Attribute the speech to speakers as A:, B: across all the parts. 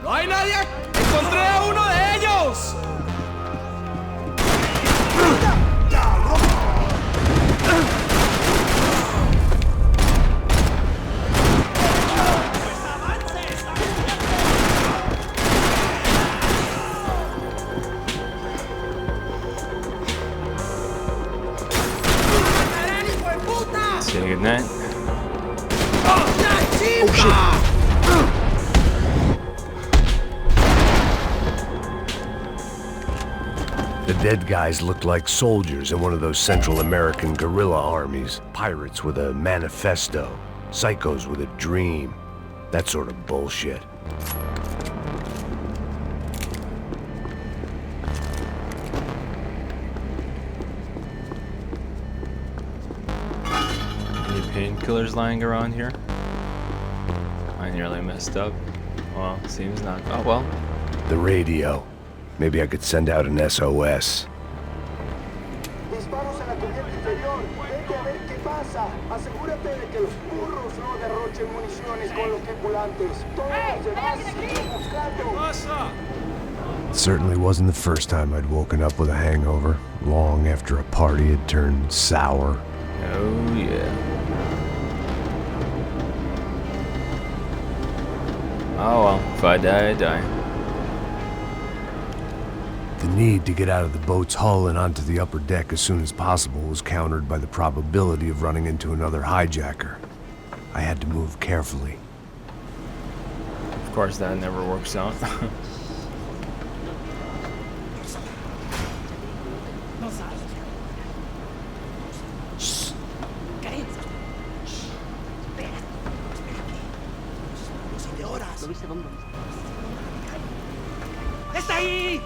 A: ¡No hay nadie! ¡Encontré a uno de ellos!
B: Getting a net.
A: Oh shit!
C: The dead guys looked like soldiers in one of those Central American guerrilla armies. Pirates with a manifesto. Psychos with a dream. That sort of bullshit.
B: Any painkillers lying around here? I nearly messed up. Well, seems not. Oh well.
C: The radio. Maybe I could send out an SOS.
D: Disparos en la cubierta inferior. Vete a ver qué pasa. Asegúrate de que los burros no derrochen municiones con los tripulantes. Todos los demás siguen buscando.
C: It certainly wasn't the first time I'd woken up with a hangover, long after a party had turned sour.
B: Oh yeah. Oh well, if I die, I die.
C: The need to get out of the boat's hull and onto the upper deck as soon as possible was countered by the probability of running into another hijacker. I had to move carefully.
B: Of course, that never works out.
A: ¡Está ahí!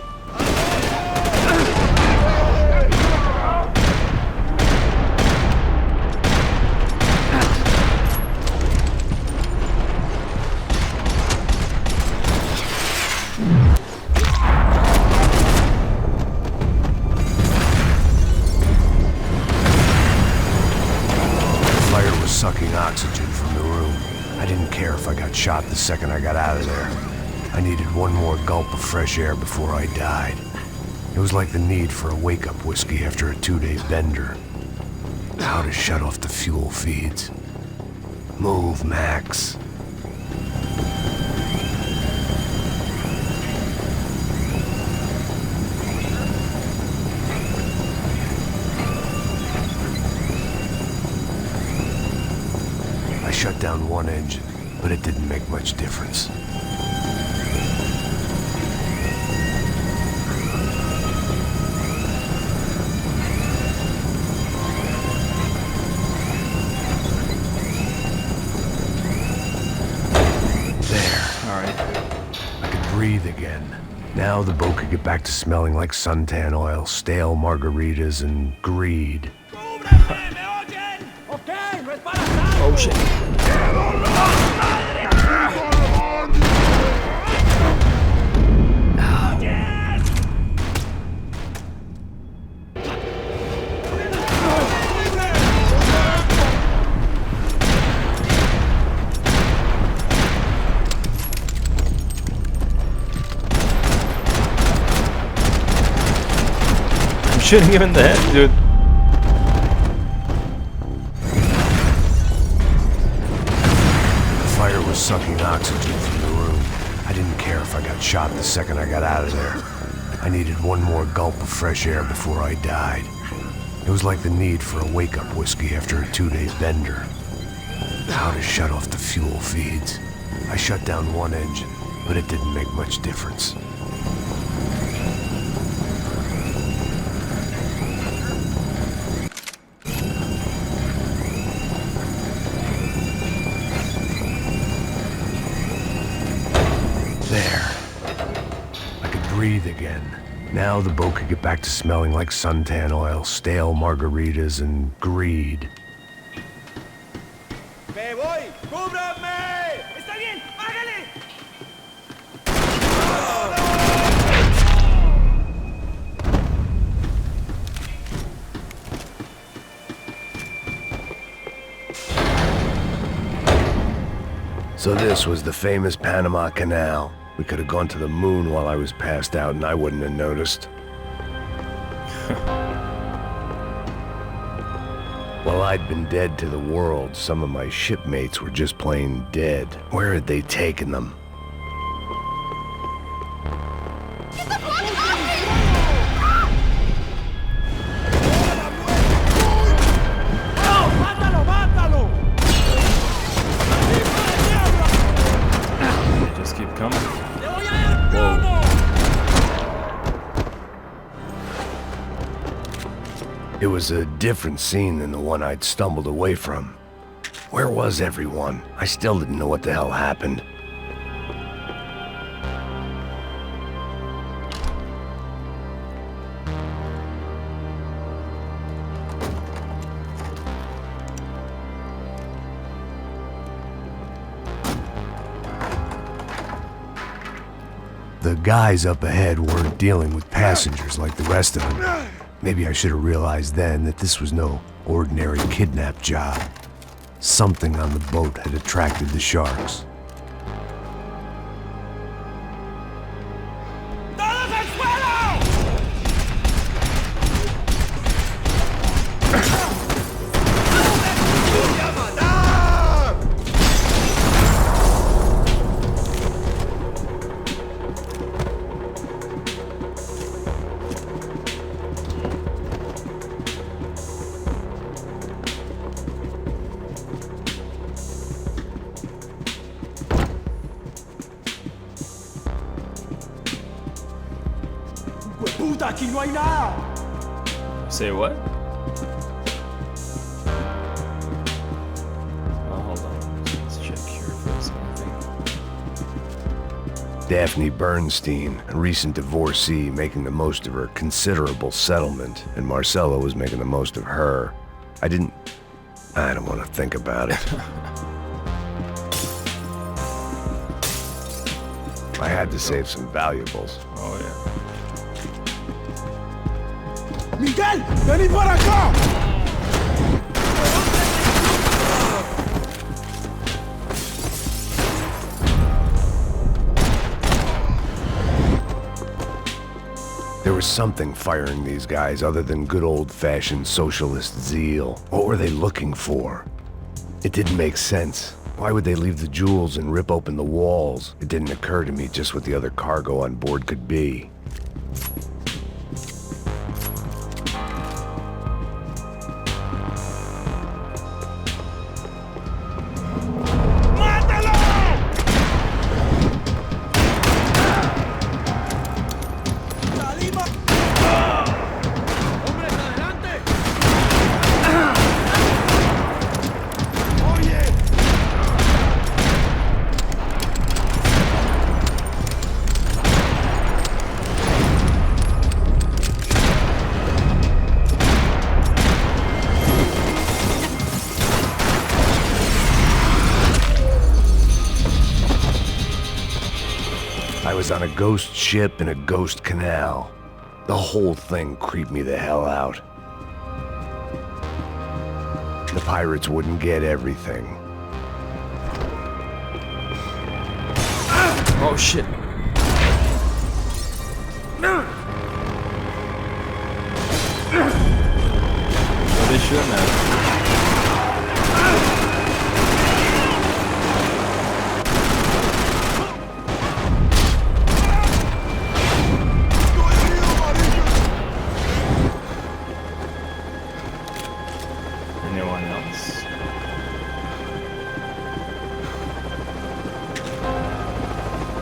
C: Sucking oxygen from the room. I didn't care if I got shot the second I got out of there. I needed one more gulp of fresh air before I died. It was like the need for a wake-up whiskey after a 2-day bender. How to shut off the fuel feeds. Move, Max. I shut down one engine, but it didn't make much difference. There.
B: All right.
C: I could breathe again. Now the boat could get back to smelling like suntan oil, stale margaritas, and greed.
B: Oh shit. I'm shooting him in the head, dude.
C: Sucking oxygen from the room. I didn't care if I got shot the second I got out of there. I needed one more gulp of fresh air before I died. It was like the need for a wake-up whiskey after a 2-day bender. How to shut off the fuel feeds. I shut down one engine, but it didn't make much difference. There. I could breathe again. Now the boat could get back to smelling like suntan oil, stale margaritas, and greed.
A: ¡Me voy! ¡Cúbranme! ¡Está bien! ¡Hágale!
C: So this was the famous Panama Canal. We could have gone to the moon while I was passed out and I wouldn't have noticed. While I'd been dead to the world, some of my shipmates were just plain dead. Where had they taken them?
A: ¡Mátalo, mátalo!
B: They just keep coming.
A: ¡Te voy a dar plomo!
C: It was a different scene than the one I'd stumbled away from. Where was everyone? I still didn't know what the hell happened. The guys up ahead weren't dealing with passengers like the rest of them. Maybe I should have realized then that this was no ordinary kidnap job. Something on the boat had attracted the sharks.
A: ¡Todos al suelo! ¡Puta, aquí no hay nada!
B: Say what? Oh, hold on. Let's check here if there's anything.
C: Daphne Bernstein, a recent divorcee, making the most of her considerable settlement, and Marcella was making the most of her. I don't want to think about it. I had to save some valuables.
B: Oh, yeah.
A: ¡Miguel! ¡Vení para acá!
C: There was something firing these guys other than good old-fashioned socialist zeal. What were they looking for? It didn't make sense. Why would they leave the jewels and rip open the walls? It didn't occur to me just what the other cargo on board could be. I was on a ghost ship in a ghost canal. The whole thing creeped me the hell out. The pirates wouldn't get everything.
B: Oh, shit. Well, they shouldn't have. Anyone else?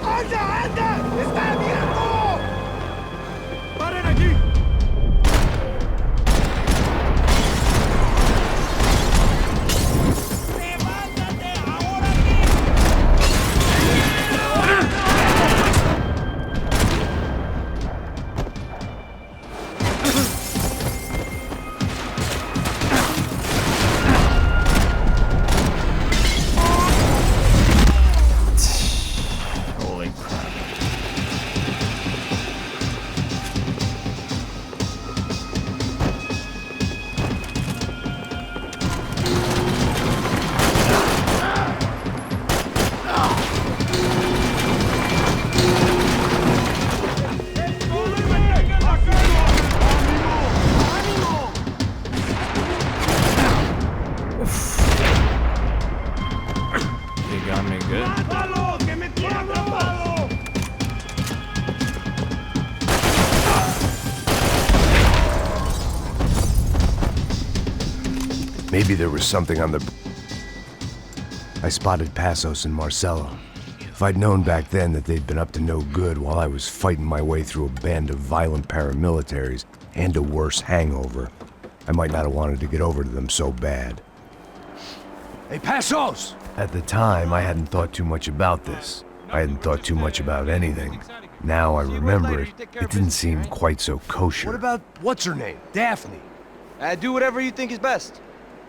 A: ¡Anda, anda! ¡Está abierto! ¡Paren aquí! ¡Levántate ahora
B: Holy crap. good.
A: ¡Mátalo! ¡Que me tiene atrapado!
C: Maybe there was something on the... I spotted Passos and Marcelo. If I'd known back then that they'd been up to no good while I was fighting my way through a band of violent paramilitaries and a worse hangover, I might not have wanted to get over to them so bad. Hey, Passos! At the time, I hadn't thought too much about this. I hadn't thought too much about anything. Now I remember it, it didn't seem quite so kosher.
E: What about what's her name? Daphne.
F: Do whatever you think is best.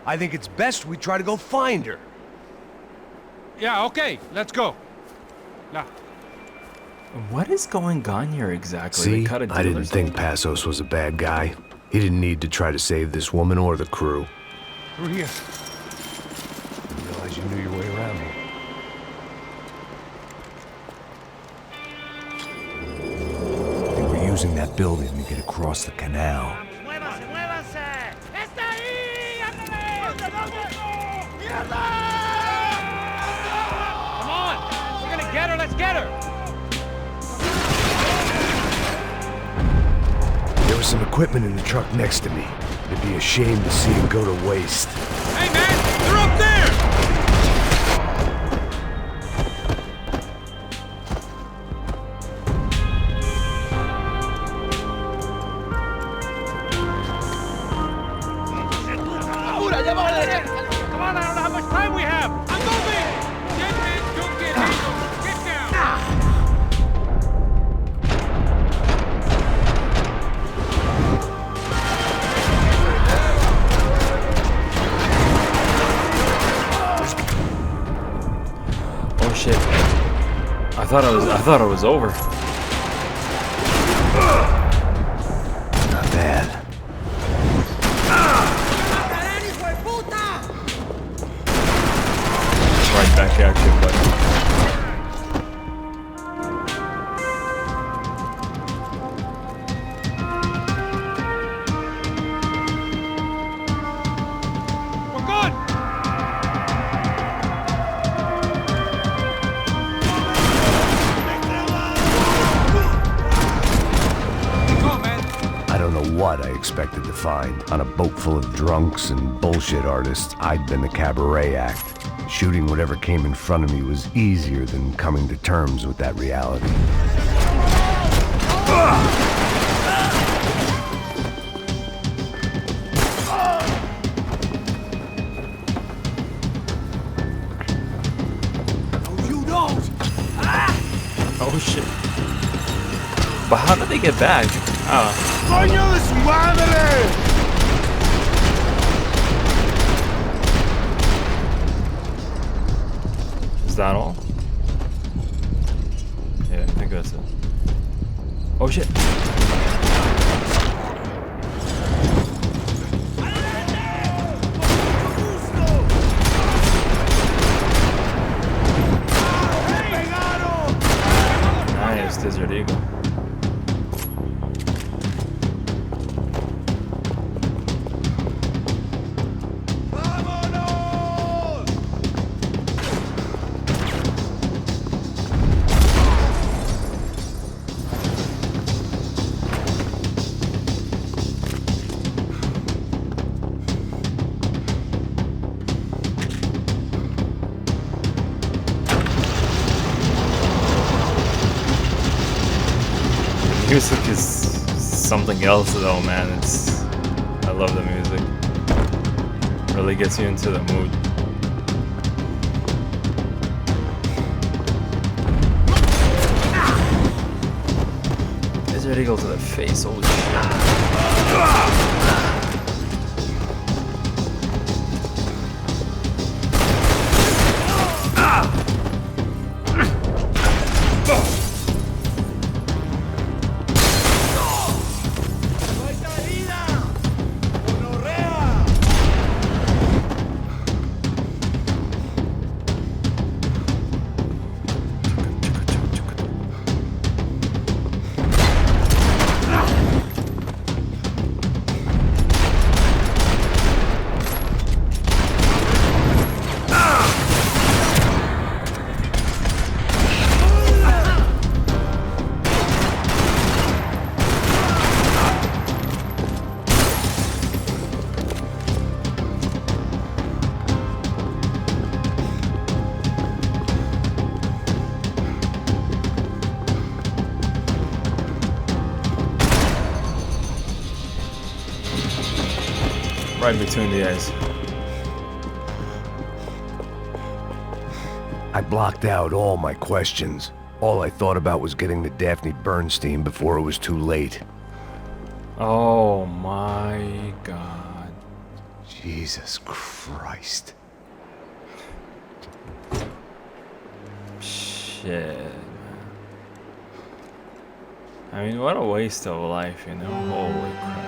E: I think it's best we try to go find her.
G: Yeah, okay, let's go. Now.
B: What is going on here exactly?
C: See,
B: They cut a deal
C: I
B: or
C: didn't think
B: something?
C: Passos was a bad guy. He didn't need to try to save this woman or the crew.
G: Through here.
C: Didn't realize you knew your way around here. They were using that building to get across the canal.
A: ¡Muévanse, muévanse! ¡Está ahí! ¡Ándale!
G: Come on! We're gonna get her, let's get her!
C: There was some equipment in the truck next to me. It'd be a shame to see it go to waste.
G: Hey man, they're up there! Come on, I don't know how much time we have! I'm moving! Get in, don't get in! Get down!
B: Oh shit. I thought it was over.
C: Not bad.
B: Right back at you, but
G: We're good! Go, man!
C: I don't know what I expected to find. On a boat full of drunks and bullshit artists, I'd been the cabaret act. Shooting whatever came in front of me was easier than coming to terms with that reality.
B: oh shit. But how did they get back? Oh,
A: ¡Coño de su madre!
B: is that all? Yeah, I think that's it. Oh shit. Nice, Desert Eagle. Music is something else though, man. I love the music. Really gets you into the mood. Desert Eagle to the face, holy shit. right between the eyes.
C: I blocked out all my questions. All I thought about was getting to Daphne Bernstein before it was too late.
B: Oh my god.
C: Jesus Christ.
B: Shit, man. I mean, what a waste of life, you know? Holy crap.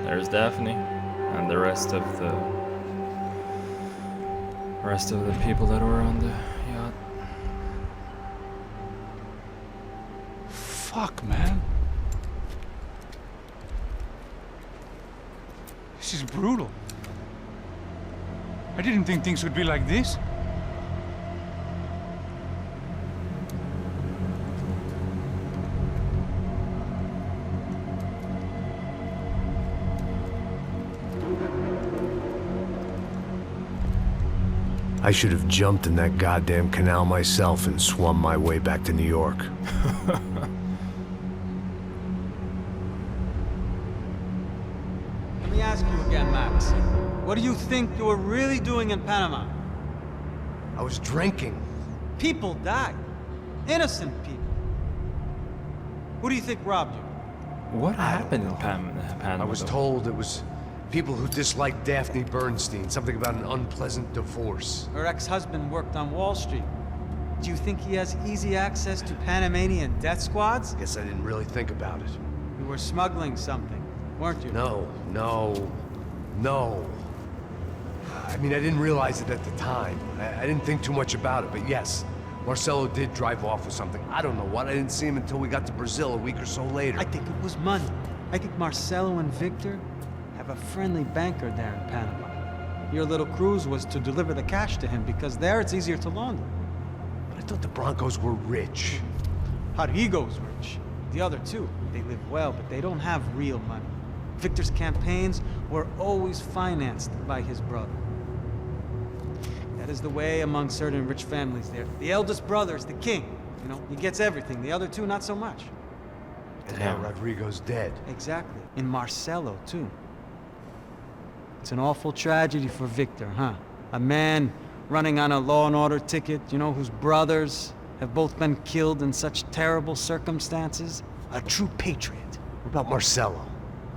B: There's Daphne and the rest of the people that were on the yacht.
G: Fuck, man. This is brutal. I didn't think things would be like this.
C: I should have jumped in that goddamn canal myself and swum my way back to New York.
H: Let me ask you again, Max. What do you think you were really doing in Panama?
C: I was drinking.
H: People died. Innocent people. Who do you think robbed you?
B: What happened in Panama?
C: I was told it was people who disliked Daphne Bernstein, something about an unpleasant divorce.
H: Her ex-husband worked on Wall Street. Do you think he has easy access to Panamanian death squads?
C: Guess I didn't really think about it.
H: You were smuggling something, weren't you?
C: No. I mean, I didn't realize it at the time. I didn't think too much about it, but yes, Marcelo did drive off with something. I don't know what. I didn't see him until we got to Brazil a week or so later.
H: I think it was money. I think Marcelo and Victor have a friendly banker there in Panama. Your little cruise was to deliver the cash to him because there it's easier to launder.
C: But I thought the Broncos were rich.
H: Rodrigo's rich. The other two, they live well, but they don't have real money. Victor's campaigns were always financed by his brother. That is the way among certain rich families there. The eldest brother is the king. You know, he gets everything. The other two, not so much.
C: And now Rodrigo's dead.
H: Exactly. And Marcelo, too. It's an awful tragedy for Victor, huh? A man running on a law and order ticket, you know, whose brothers have both been killed in such terrible circumstances. A true patriot.
C: What about Marcelo?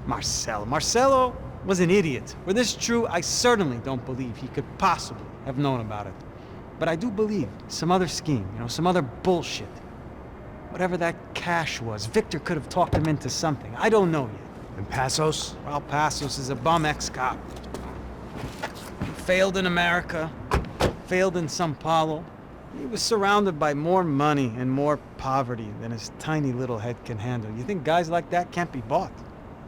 H: Marcelo was an idiot. Were this true, I certainly don't believe he could possibly have known about it. But I do believe some other scheme, you know, some other bullshit. Whatever that cash was, Victor could have talked him into something. I don't know yet.
C: And Passos?
H: Well, Passos is a bum ex-cop. He failed in America, failed in Sao Paulo. He was surrounded by more money and more poverty than his tiny little head can handle. You think guys like that can't be bought?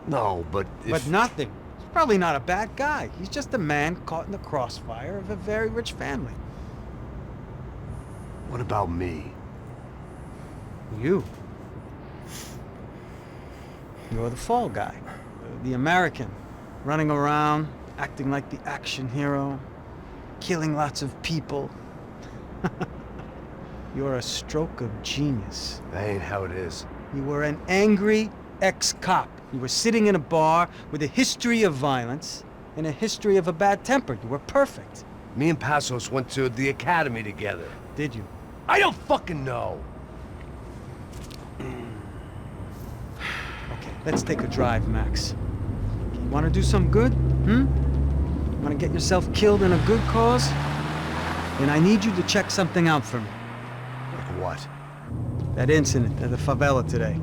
C: No, but
H: But nothing. He's probably not a bad guy. He's just a man caught in the crossfire of a very rich family.
C: What about me?
H: You. You're the fall guy. The American. Running around, acting like the action hero. Killing lots of people. You're a stroke of genius.
C: That ain't how it is.
H: You were an angry ex-cop. You were sitting in a bar with a history of violence and a history of a bad temper. You were perfect.
C: Me and Passos went to the academy together.
H: Did you?
C: I don't fucking know.
H: Okay, let's take a drive, Max. You want to do some good? Want to get yourself killed in a good cause? Then I need you to check something out for me.
C: Like what?
H: That incident at the favela today.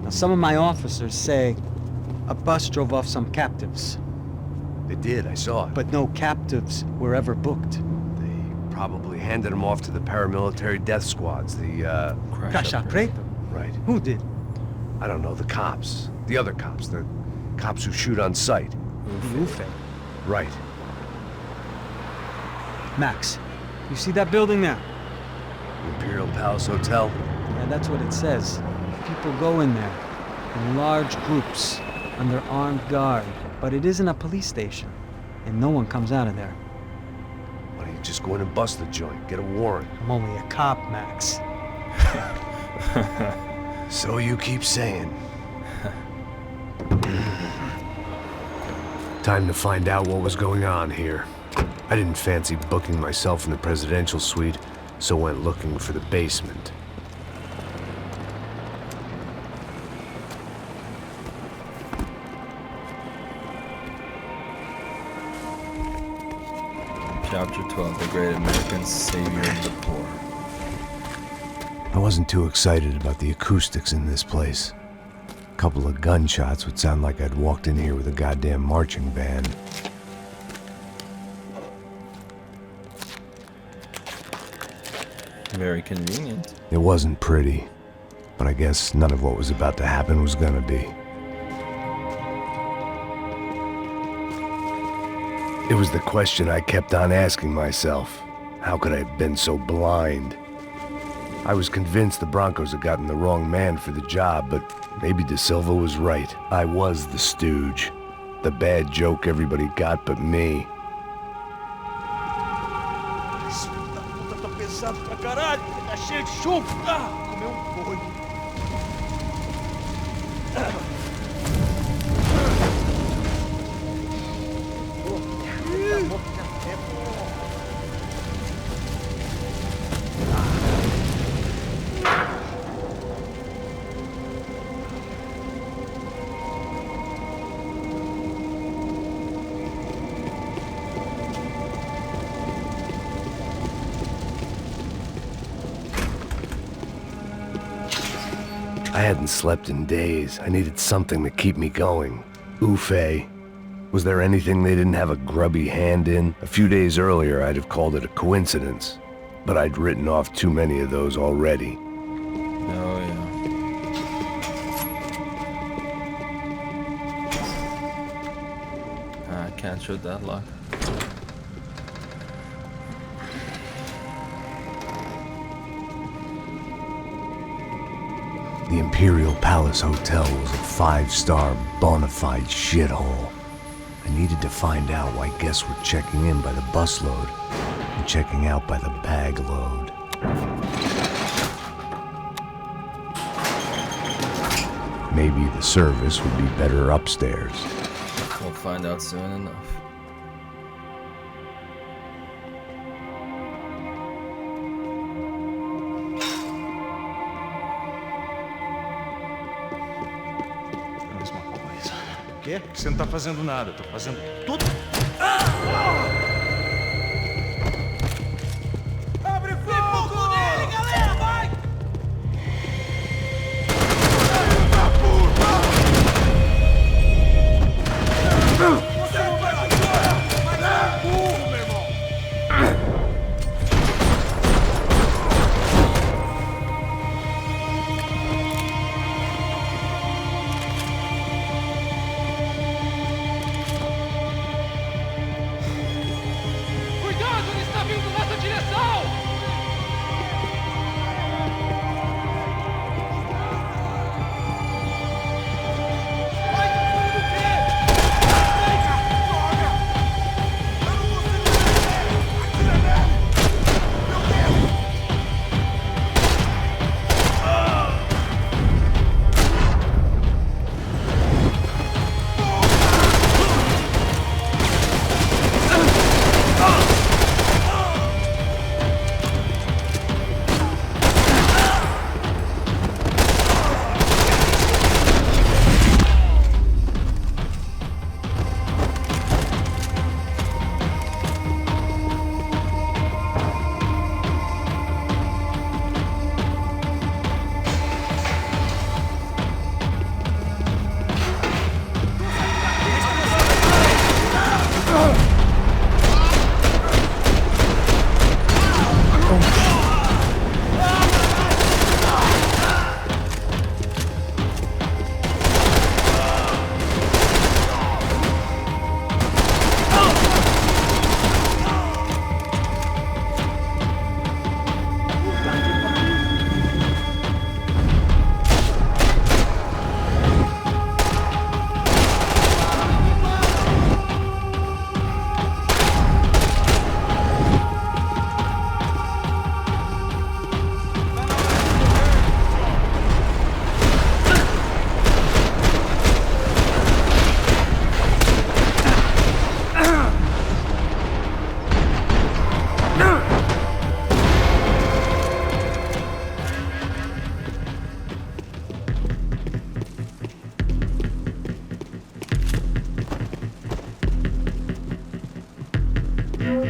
H: Now, some of my officers say a bus drove off some captives,
C: They did, I saw it.
H: but no captives were ever booked.
C: They probably handed them off to the paramilitary death squads, the,
H: Caixa Preta?
C: Right.
H: Who did?
C: I don't know, the cops. The other cops. The cops who shoot on sight.
H: Lufe.
C: Right.
H: Max, you see that building there?
C: Imperial Palace Hotel.
H: Yeah, that's what it says. People go in there in large groups under armed guard, but it isn't a police station, and no one comes out of there.
C: Why don't you just go in and bust the joint? Get a warrant.
H: I'm only a cop, Max.
C: So you keep saying. Time to find out what was going on here. I didn't fancy booking myself in the presidential suite, so went looking for the basement.
B: Chapter 12, The Great American Savior of the Poor.
C: I wasn't too excited about the acoustics in this place. A couple of gunshots would sound like I'd walked in here with a goddamn marching band.
B: Very convenient.
C: It wasn't pretty, but I guess none of what was about to happen was gonna be. It was the question I kept on asking myself. How could I have been so blind? I was convinced the Broncos had gotten the wrong man for the job, but maybe De Silva was right. I was the stooge. The bad joke everybody got but me.
A: Puta, tá pesado pra caralho. Tá cheio de chumbo. Comeu boi.
C: I hadn't slept in days. I needed something to keep me going. Ufe. Was there anything they didn't have a grubby hand in? A few days earlier, I'd have called it a coincidence. But I'd written off too many of those already.
B: Oh, yeah. I can't shoot that lock.
C: The Imperial Palace Hotel was a 5-star bona fide shithole. I needed to find out why guests were checking in by the busload and checking out by the bag load. Maybe the service would be better upstairs.
B: We'll find out soon enough.
A: Mesma coisa. O quê? Você não tá fazendo nada. Eu tô fazendo tudo. Abre fogo nele, galera! Vai! Você não vai embora! Mas é burro, meu irmão!
G: Cuidado, ele está vindo nessa direção! Vai, tá fazendo o quê? Droga! Eu não consigo ver! Atira nele! Meu Deus!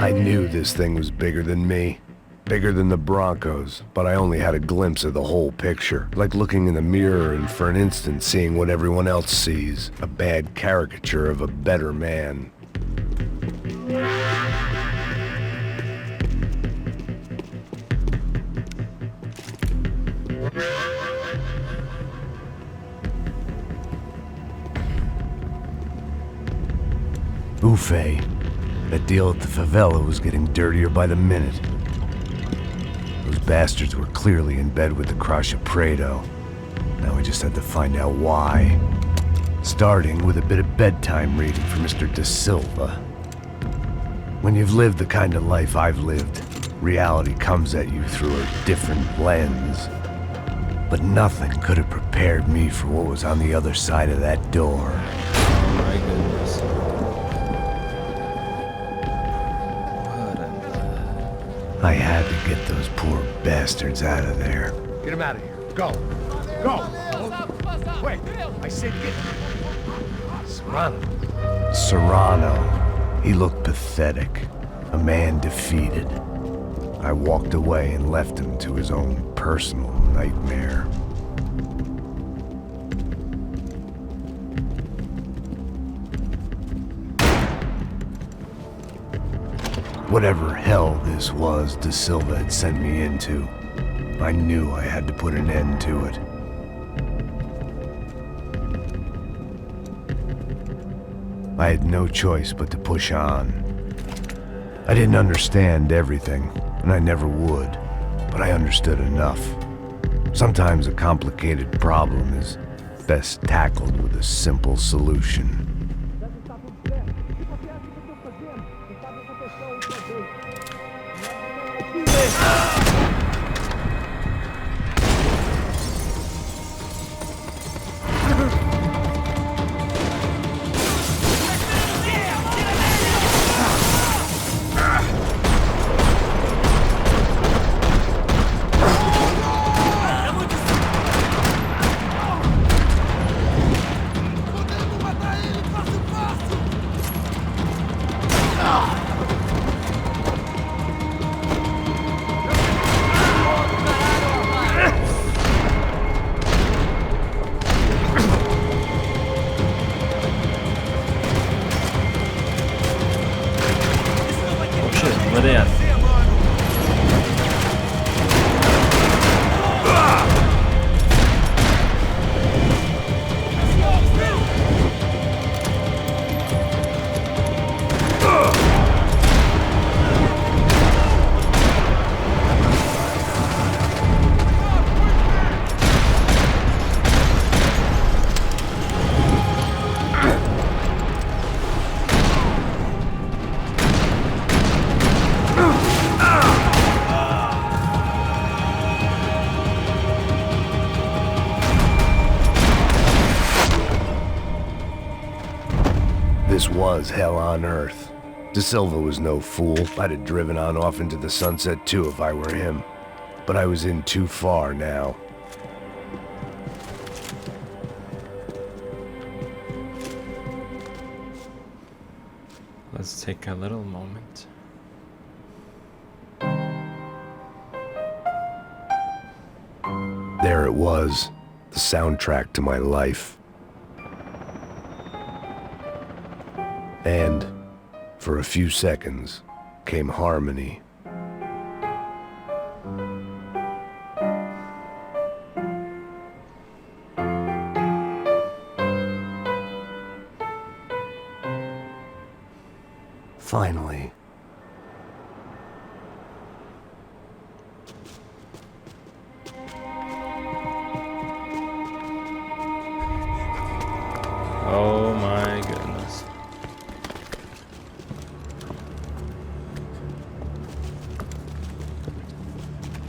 C: I knew this thing was bigger than me. Bigger than the Broncos, but I only had a glimpse of the whole picture. Like looking in the mirror and for an instant seeing what everyone else sees. A bad caricature of a better man. Ufe. That deal at the favela was getting dirtier by the minute. Those bastards were clearly in bed with the Crush of Prado. Now we just had to find out why. Starting with a bit of bedtime reading for Mr. Da Silva. When you've lived the kind of life I've lived, reality comes at you through a different lens. But nothing could have prepared me for what was on the other side of that door.
B: Oh my goodness.
C: I had to get those poor bastards out of there.
E: Get him out of here. Go. Go. Wait. I said get... Serrano.
C: Serrano. He looked pathetic. A man defeated. I walked away and left him to his own personal nightmare. Whatever hell this was Da Silva had sent me into, I knew I had to put an end to it. I had no choice but to push on. I didn't understand everything, and I never would, but I understood enough. Sometimes a complicated problem is best tackled with a simple solution. This was hell on earth. Da Silva was no fool. I'd have driven on off into the sunset too if I were him. But I was in too far now.
B: Let's take a little moment.
C: There it was, the soundtrack to my life. And, for a few seconds, came harmony. Finally.
B: Oh my goodness.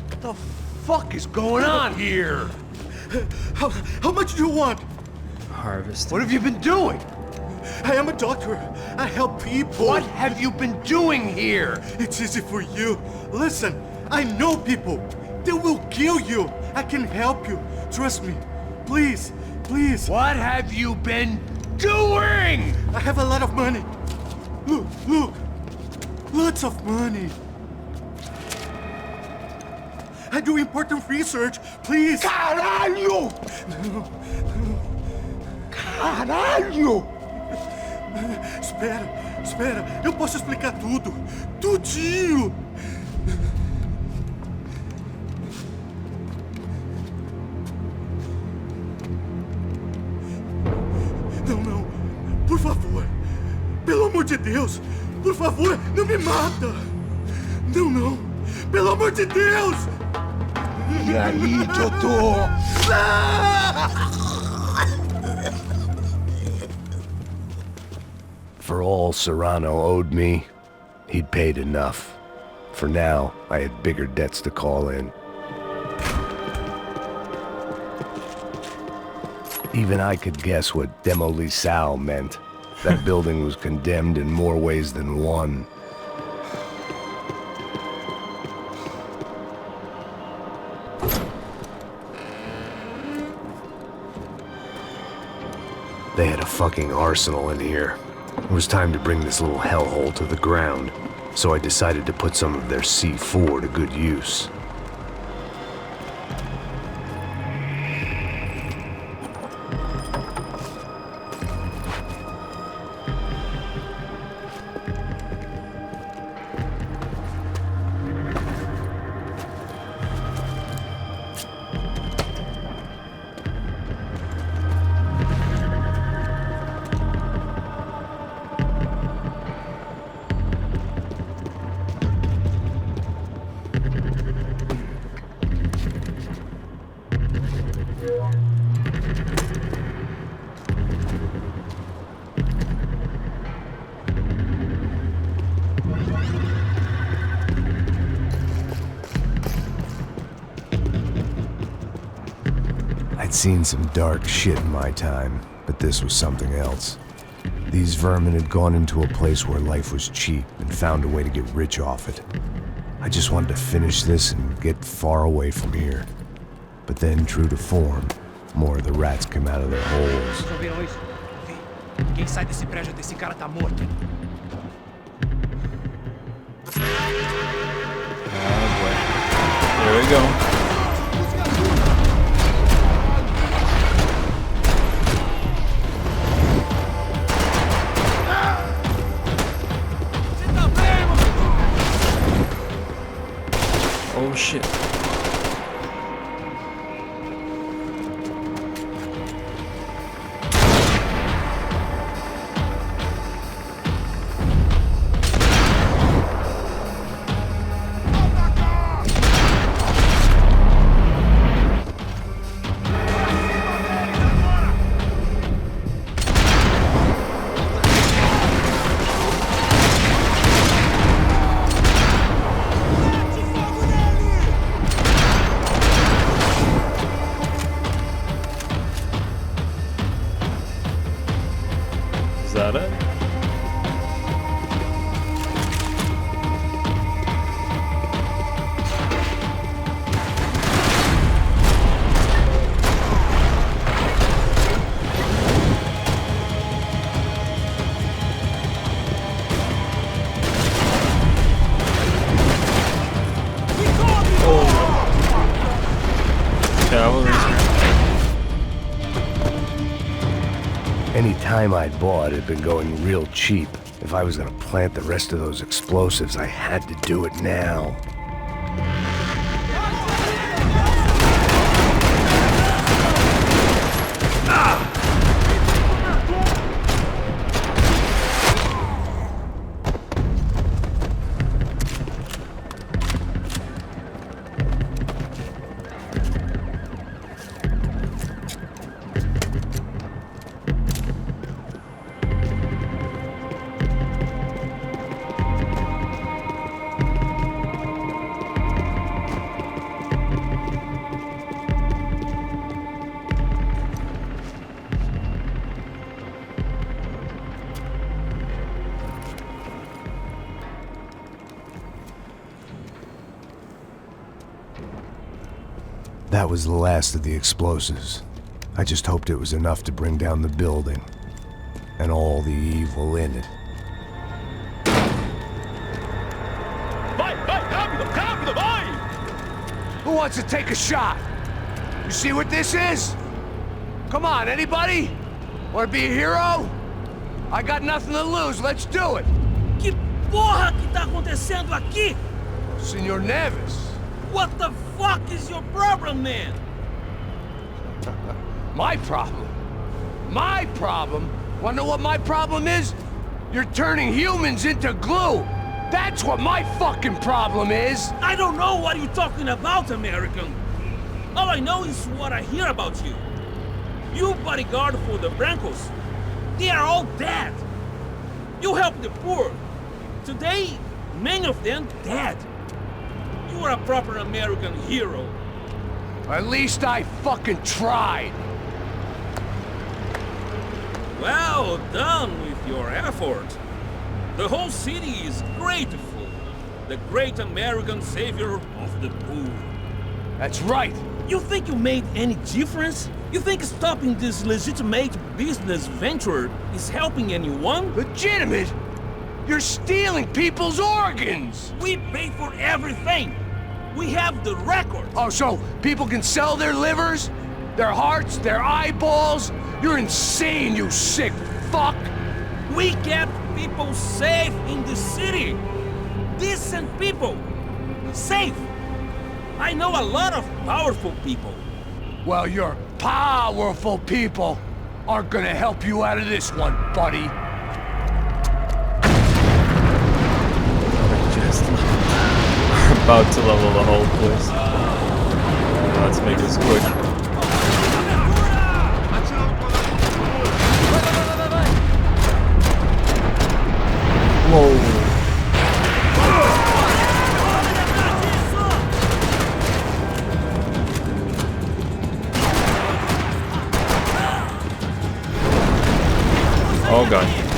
E: What the fuck is going on here?
A: How much do you want?
B: Harvesting.
E: What have you been doing?
A: I am a doctor. I help people.
E: What have you been doing here?
A: It's easy for you. Listen, I know people. They will kill you. I can help you. Trust me. Please, please.
E: What have you been doing?
A: I have a lot of money. Look, look, lots of money. I do important research, please.
E: Caralho! Caralho!
A: Espera, eu posso explicar tudo. Tudinho. Não, por favor. Pelo amor de Deus, por favor, não me mata. Não, pelo amor de Deus.
E: E aí, doutor?
C: For all Serrano owed me, he'd paid enough. For now, I had bigger debts to call in. Even I could guess what Demolisal meant. That building was condemned in more ways than one. They had a fucking arsenal in here. It was time to bring this little hellhole to the ground, so I decided to put some of their C4 to good use. I'd seen some dark shit in my time, but this was something else. These vermin had gone into a place where life was cheap and found a way to get rich off it. I just wanted to finish this and get far away from here. But then, true to form, more of the rats came out of their holes.
G: Vocês ouviram isso? Vi. Quem sai desse prédio desse cara tá morto.
B: Here we go. Oh shit. Is that it?
C: Any time I'd bought had been going real cheap. If I was gonna plant the rest of those explosives, I had to do it now. That was the last of the explosives. I just hoped it was enough to bring down the building and all the evil in it. Who wants to take a shot? You see what this is? Come on, anybody? Want to be a hero? I got nothing to lose, let's do it!
I: Que porra que tá acontecendo aqui?
C: Senor Neves.
I: What the fuck is your problem, man?
C: My problem? My problem? Wanna know what my problem is? You're turning humans into glue! That's what my fucking problem is!
I: I don't know what you're talking about, American. All I know is what I hear about you. You bodyguard for the Brancos. They are all dead. You help the poor. Today, many of them dead. You are a proper American hero.
C: At least I fucking tried.
I: Well done with your effort. The whole city is grateful. The great American savior of the poor.
C: That's right.
I: You think you made any difference? You think stopping this legitimate business venture is helping anyone?
C: Legitimate? You're stealing people's organs!
I: We pay for everything. We have the record.
C: Oh, so people can sell their livers? Their hearts? Their eyeballs? You're insane, you sick fuck!
I: We kept people safe in the city. Decent people. Safe. I know a lot of powerful people.
C: Well, your powerful people aren't gonna help you out of this one, buddy.
B: Just about to level the whole place. Let's make this quick. Whoa. Oh god.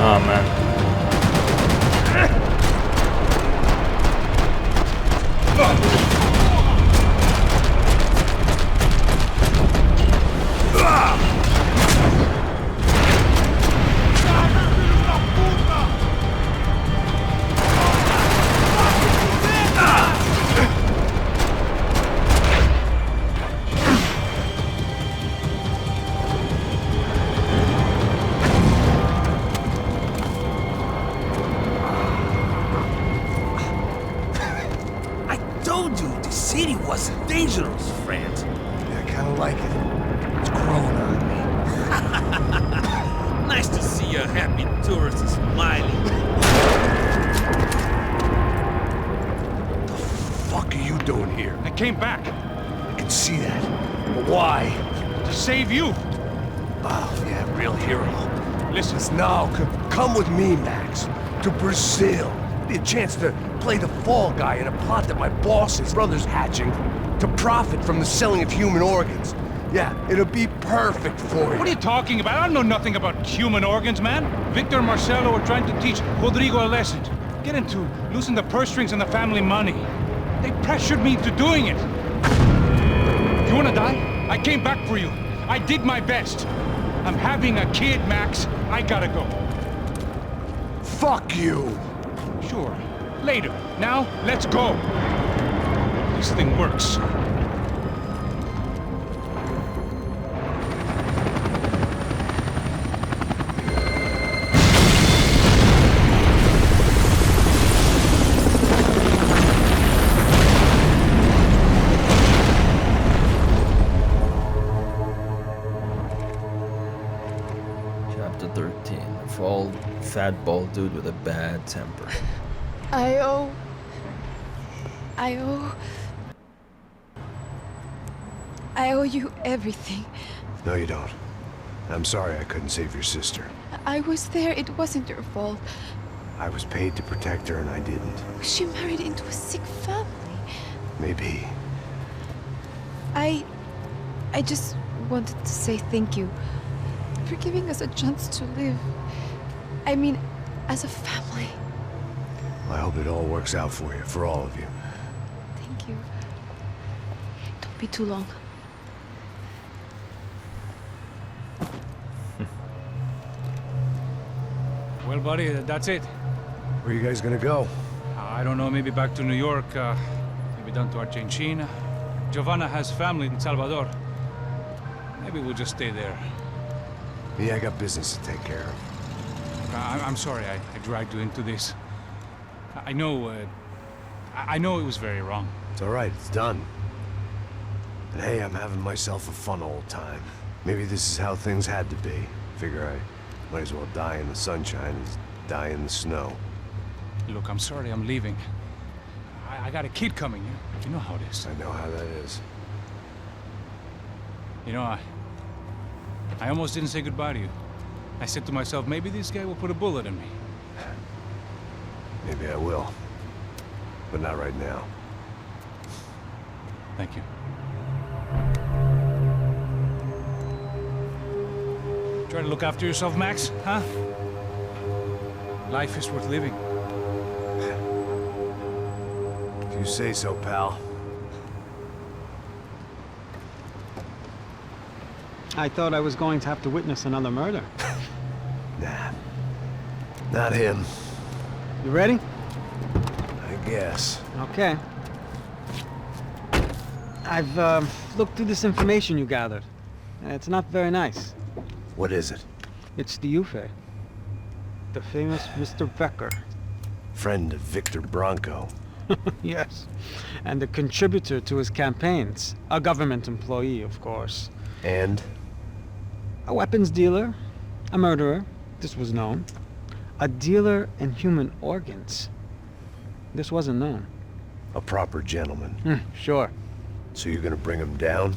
B: Oh man.
I: city was dangerous, friend.
C: Yeah, I kinda like it. It's growing on me.
I: Nice to see a happy tourist smiling.
C: What the fuck are you doing here?
E: I came back
C: I can see that. But why?
E: to save you.
C: Oh, yeah, real hero.
E: Listen,
C: Now, come with me, Max. To Brazil. Be a chance to play the fall guy in a plot that my boss's brother's hatching to profit from the selling of human organs. Yeah, it'll be perfect for you.
E: what are you talking about? I don't know nothing about human organs, man. Victor and Marcelo were trying to teach Rodrigo a lesson. Get into losing the purse strings and the family money. They pressured me into doing it. You wanna die? I came back for you. I did my best. I'm having a kid, Max. I gotta go.
C: Fuck you!
E: Sure. Later. Now, let's go. This thing works.
B: fat bald dude with a bad temper.
J: I owe you everything.
C: No, you don't. I'm sorry I couldn't save your sister.
J: I was there. It wasn't your fault.
C: I was paid to protect her and I didn't.
J: She married into a sick family.
C: Maybe.
J: I just wanted to say thank you for giving us a chance to live. I mean, as a family.
C: I hope it all works out for you, for all of you.
J: Thank you. Don't be too long.
E: Well, buddy, that's it.
C: Where are you guys gonna go?
E: I don't know, maybe back to New York, maybe down to Argentina. Giovanna has family in Salvador. Maybe we'll just stay there.
C: Me, I got business to take care of.
E: I'm sorry I dragged you into this. I know it was very wrong.
C: It's all right, it's done. And hey, I'm having myself a fun old time. Maybe this is how things had to be. Figure I might as well die in the sunshine as die in the snow.
E: Look, I'm sorry I'm leaving. I got a kid coming. You know how it is.
C: I know how that is.
E: You know, I almost didn't say goodbye to you. I said to myself, maybe this guy will put a bullet in me.
C: Maybe I will. But not right now.
E: Thank you. Try to look after yourself, Max, huh? Life is worth living.
C: If you say so, pal.
H: I thought I was going to have to witness another murder.
C: Nah. Not him.
H: You ready?
C: I guess.
H: Okay. I've looked through this information you gathered. And it's not very nice.
C: What is it?
H: It's the Ufe. The famous Mr. Becker.
C: Friend of Victor Bronco.
H: Yes. And a contributor to his campaigns. A government employee, of course.
C: And?
H: A weapons dealer. A murderer. This was known. A dealer in human organs. This wasn't known.
C: A proper gentleman.
H: Sure.
C: So you're gonna bring him down?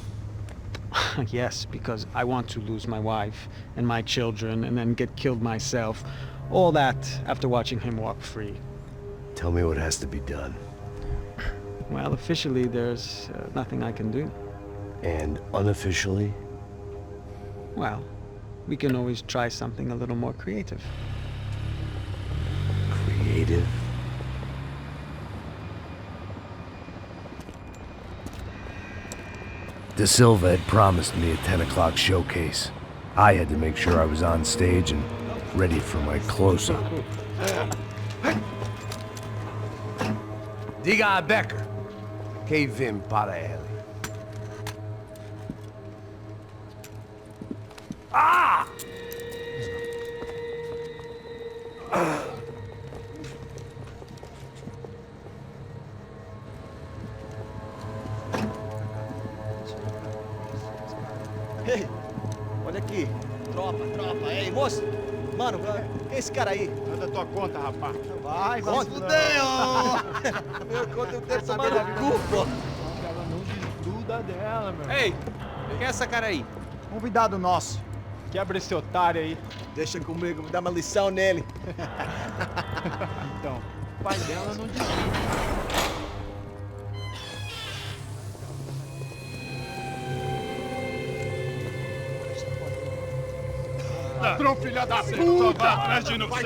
H: Yes, because I want to lose my wife and my children and then get killed myself. All that after watching him walk free.
C: Tell me what has to be done.
H: Well, officially, there's nothing I can do.
C: And unofficially?
H: Well, we can always try something a little more creative.
C: Creative? De Silva had promised me a 10 o'clock showcase. I had to make sure I was on stage and ready for my close-up. Diga a Becker. Que vim para ele. Ah!
F: Ei, olha aqui. Tropa. Ei, moço. Mano, quem é esse cara aí?
G: Manda tua conta, rapaz.
F: Vai se fuder, ó. Meu conta eu tenho tomado cu, pô.
G: Ela não desgruda dela, meu.
F: Ei, quem é essa cara aí?
G: Convidado nosso. Quebra esse otário aí.
F: Deixa comigo, vou dar uma lição nele.
G: Então, o pai dela não desgruda. Ladrão, filha da puta! Atrás de inocente! Vai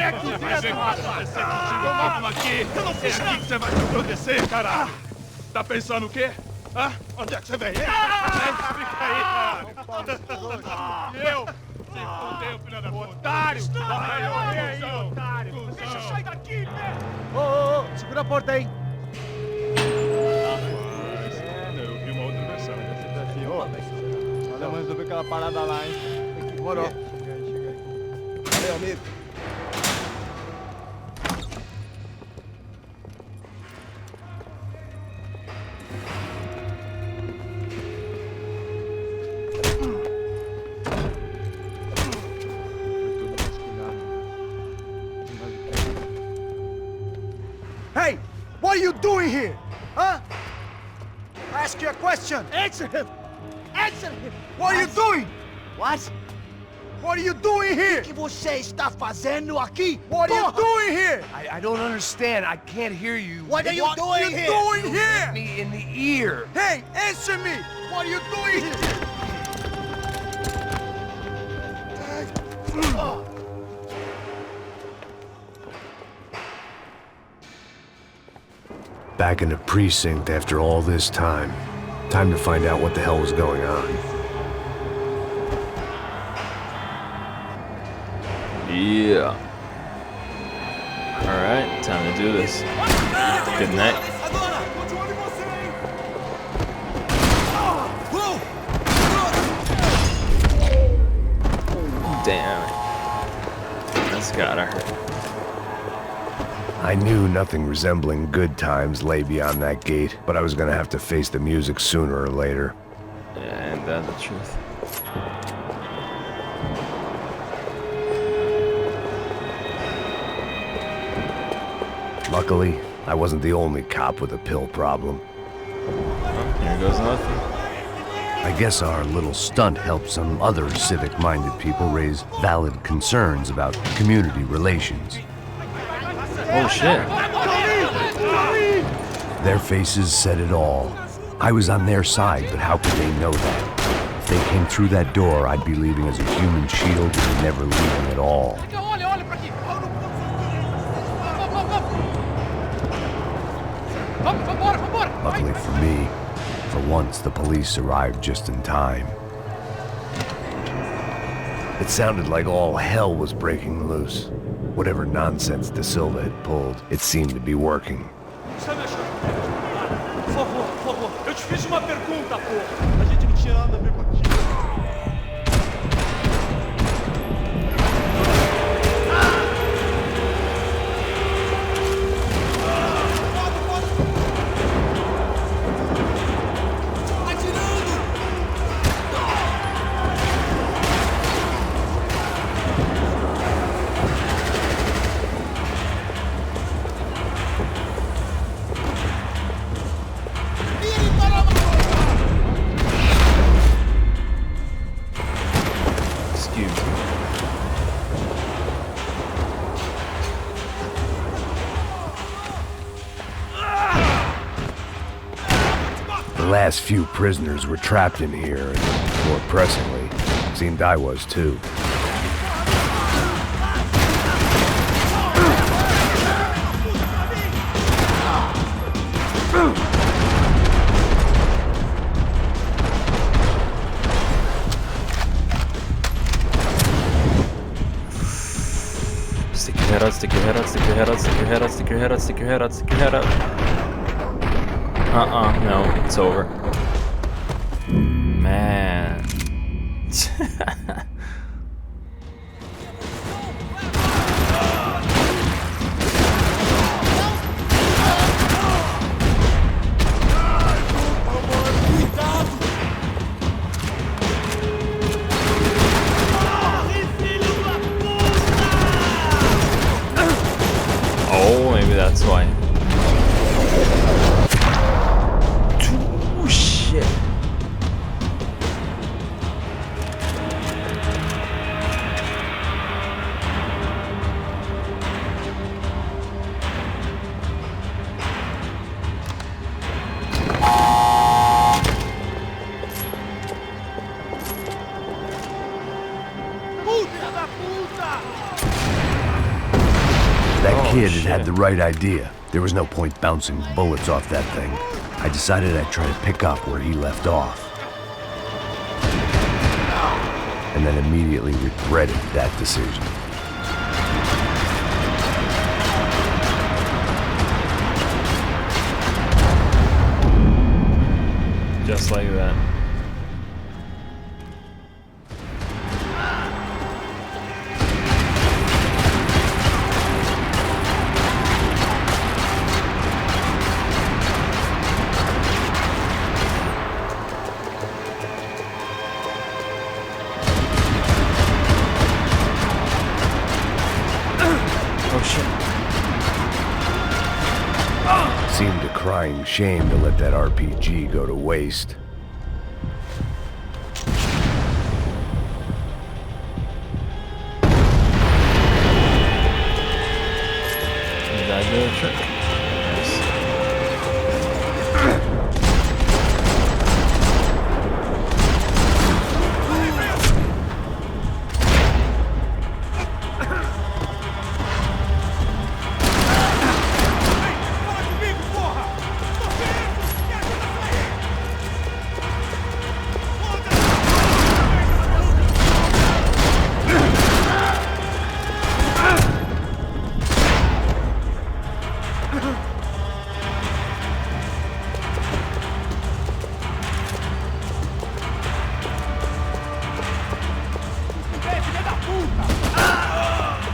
G: ver o que vai acontecer contigo! Vamos aqui! Eu não fiz nada! Que você vai acontecer, caralho! Tá pensando o quê? Hã? Onde é que você vem? Fica aí, cara! E eu? Se fodeu, filha da puta! Otário! Vai, aí, otário! Deixa eu sair daqui, né?
F: Ô, segura a porta aí!
G: Eu vi uma outra versão. Olha, mas resolver aquela parada lá, hein?
F: Demorou.
G: Chega aí.
F: Valeu, amigo.
G: Foi tudo vasculhado.
F: here? Huh? I ask you a question. Answer him. Answer him. What are you doing? What? What are you doing here? O que você está fazendo aqui? What are you doing here?
C: I don't understand. I can't hear you.
F: What are you doing here?
C: Doing here? Hit me in the ear.
F: Hey, answer me. What are you doing here?
C: Back in the precinct after all this time. Time to find out what the hell was going on.
B: Yeah. Alright, time to do this. Good night. Damn it. That's gotta hurt.
C: I knew nothing resembling good times lay beyond that gate, but I was gonna have to face the music sooner or later.
B: Yeah, ain't that the truth?
C: Luckily, I wasn't the only cop with a pill problem.
B: Well, here goes nothing.
C: I guess our little stunt helped some other civic-minded people raise valid concerns about community relations.
B: Oh shit.
C: Their faces said it all. I was on their side, but how could they know that? If they came through that door, I'd be leaving as a human shield and never leaving at all. Luckily for me, for once the police arrived just in time. It sounded like all hell was breaking loose. Whatever nonsense De Silva had pulled, it seemed to be working.
F: Por favor. Eu te fiz uma pergunta, pô. A gente não tinha nada a ver com aquilo.
C: The last few prisoners were trapped in here, and more pressingly, it seemed I was too.
B: Stick your head out, stick your head out, stick your head out, stick your head out, stick your head out, stick your head out, stick your head out. No, it's over. Man. Oh, maybe that's why. Shit.
C: That kid had the right idea. There was no point bouncing bullets off that thing. I decided I'd try to pick up where he left off. And then immediately regretted that decision.
B: Just like that.
C: Shame to let that RPG go to waste.
B: Did I do a trick? Nice.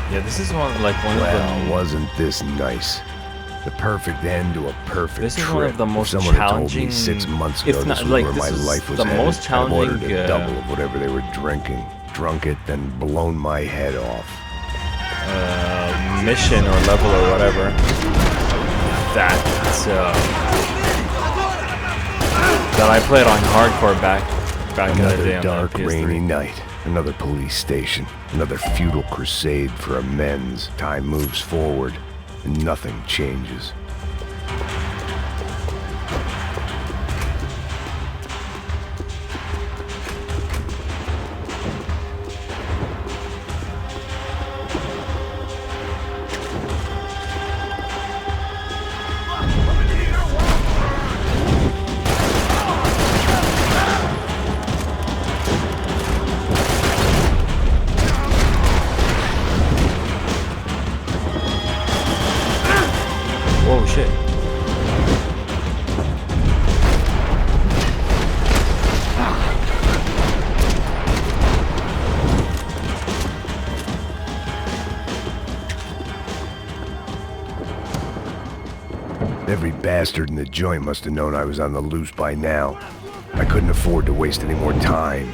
B: Yeah, this is one of the.
C: Wasn't this nice? The perfect end to a perfect
B: This is
C: trip.
B: one of the most
C: If someone had told me
B: challenging.
C: 6 months ago
B: If not,
C: this was
B: like
C: where my
B: this
C: life
B: is
C: was
B: the
C: headed,
B: most
C: I'd ordered
B: challenging.
C: a double of whatever they were drinking, drunk it, then blown my head off.
B: Mission or level or whatever. That I played on hardcore back in the day
C: Another
B: on
C: dark,
B: the PS3.
C: rainy night. Another police station. Another futile crusade for amends. Time moves forward, and nothing changes.
B: Whoa, shit.
C: Every bastard in the joint must have known I was on the loose by now. I couldn't afford to waste any more time.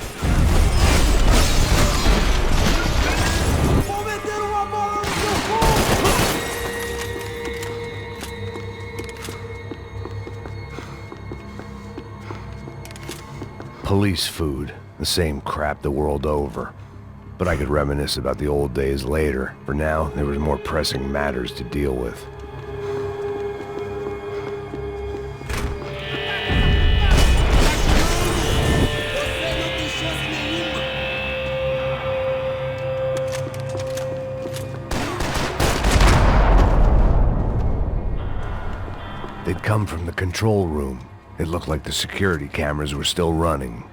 C: Police food, the same crap the world over. But I could reminisce about the old days later. For now, there was more pressing matters to deal with. They'd come from the control room. It looked like the security cameras were still running.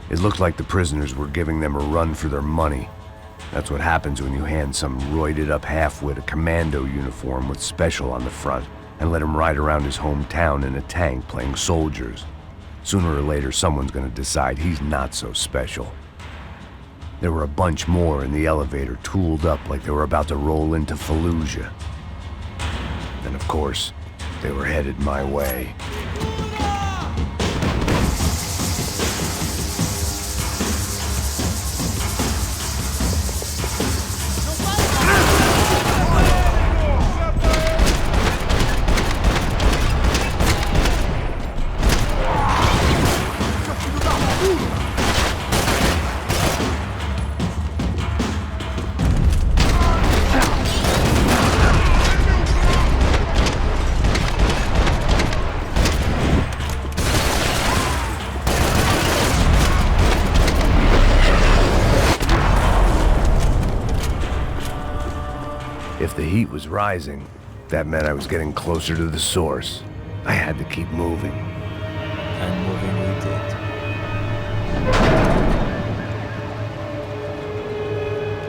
C: It looked like the prisoners were giving them a run for their money. That's what happens when you hand some roided-up halfwit a commando uniform with special on the front and let him ride around his hometown in a tank playing soldiers. Sooner or later, someone's gonna decide he's not so special. There were a bunch more in the elevator, tooled up like they were about to roll into Fallujah. And of course, they were headed my way. If the heat was rising, that meant I was getting closer to the source. I had to keep moving.
B: And moving we did.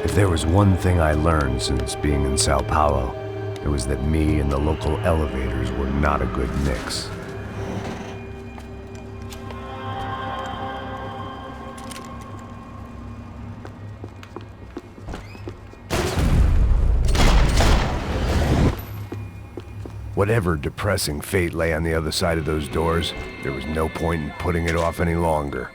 C: If there was one thing I learned since being in Sao Paulo, it was that me and the local elevators were not a good mix. Whatever depressing fate lay on the other side of those doors, there was no point in putting it off any longer.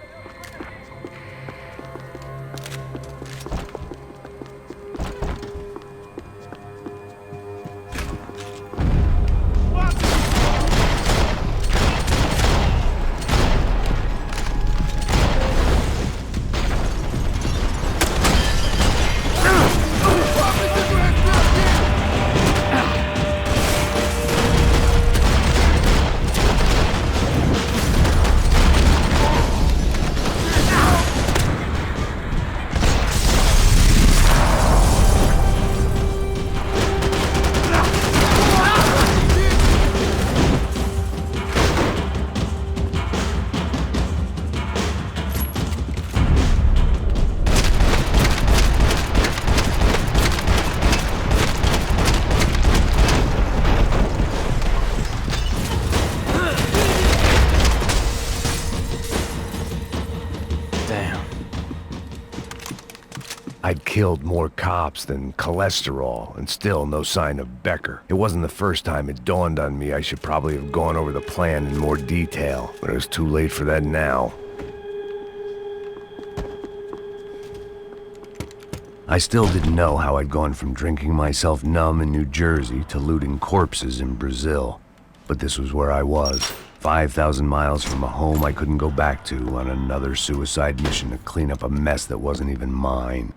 C: I'd killed more cops than cholesterol, and still no sign of Becker. It wasn't the first time it dawned on me I should probably have gone over the plan in more detail, but it was too late for that now. I still didn't know how I'd gone from drinking myself numb in New Jersey to looting corpses in Brazil. But this was where I was, 5,000 miles from a home I couldn't go back to, on another suicide mission to clean up a mess that wasn't even mine.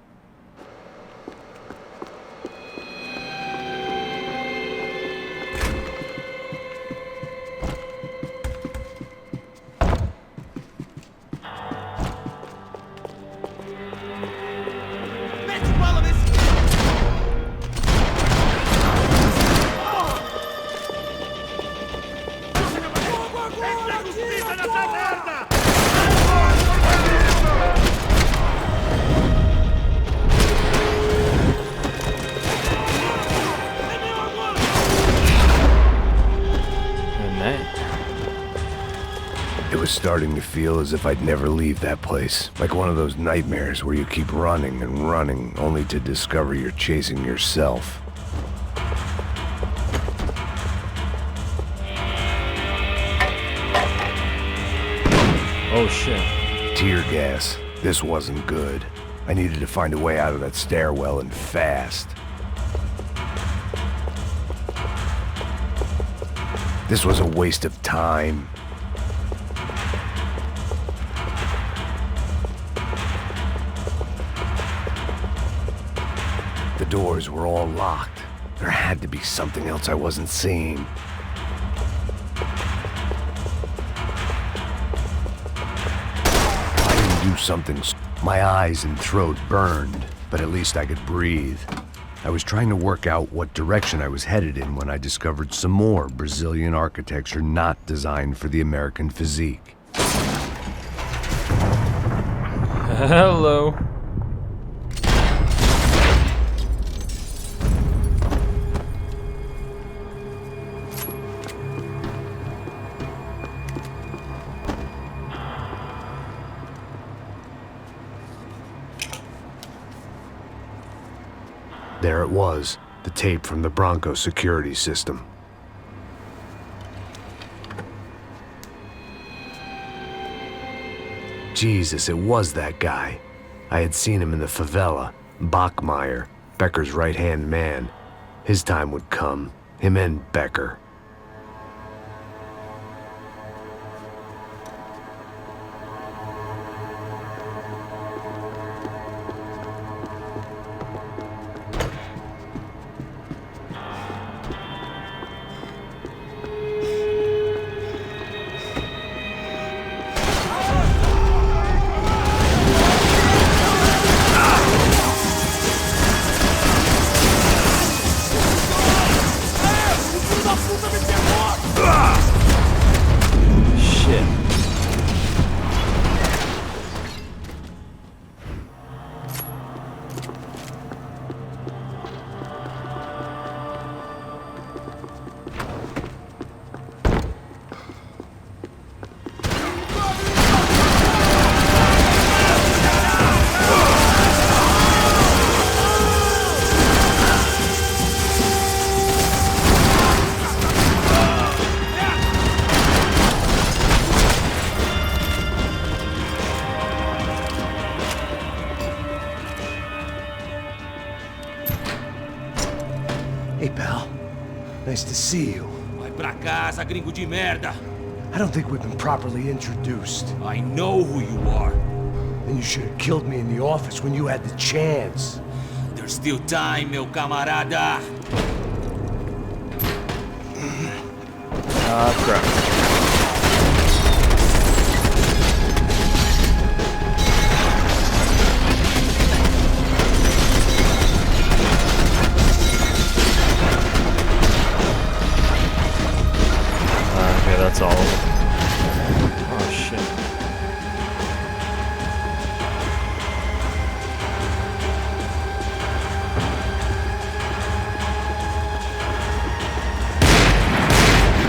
C: It was starting to feel as if I'd never leave that place. Like one of those nightmares where you keep running and running, only to discover you're chasing yourself.
B: Oh shit.
C: Tear gas. This wasn't good. I needed to find a way out of that stairwell, and fast. This was a waste of time. The doors were all locked. There had to be something else I wasn't seeing. I didn't do something. My eyes and throat burned, but at least I could breathe. I was trying to work out what direction I was headed in when I discovered some more Brazilian architecture not designed for the American physique.
B: Hello.
C: There it was, the tape from the Bronco security system. Jesus, it was that guy. I had seen him in the favela, Bachmeyer, Becker's right-hand man. His time would come, him and Becker.
F: Puta
C: Hey, pal. Nice to see you.
I: Vai pra casa, gringo de merda.
C: I don't think we've been properly introduced.
I: I know who you are.
C: Then you should have killed me in the office when you had the chance.
I: There's still time, meu camarada.
B: Crap. Okay, that's all of it. Oh shit.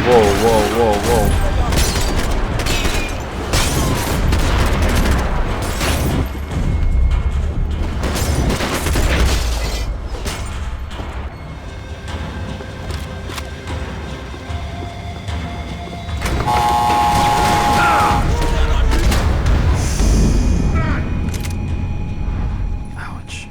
B: Whoa, whoa, whoa, whoa. Ouch.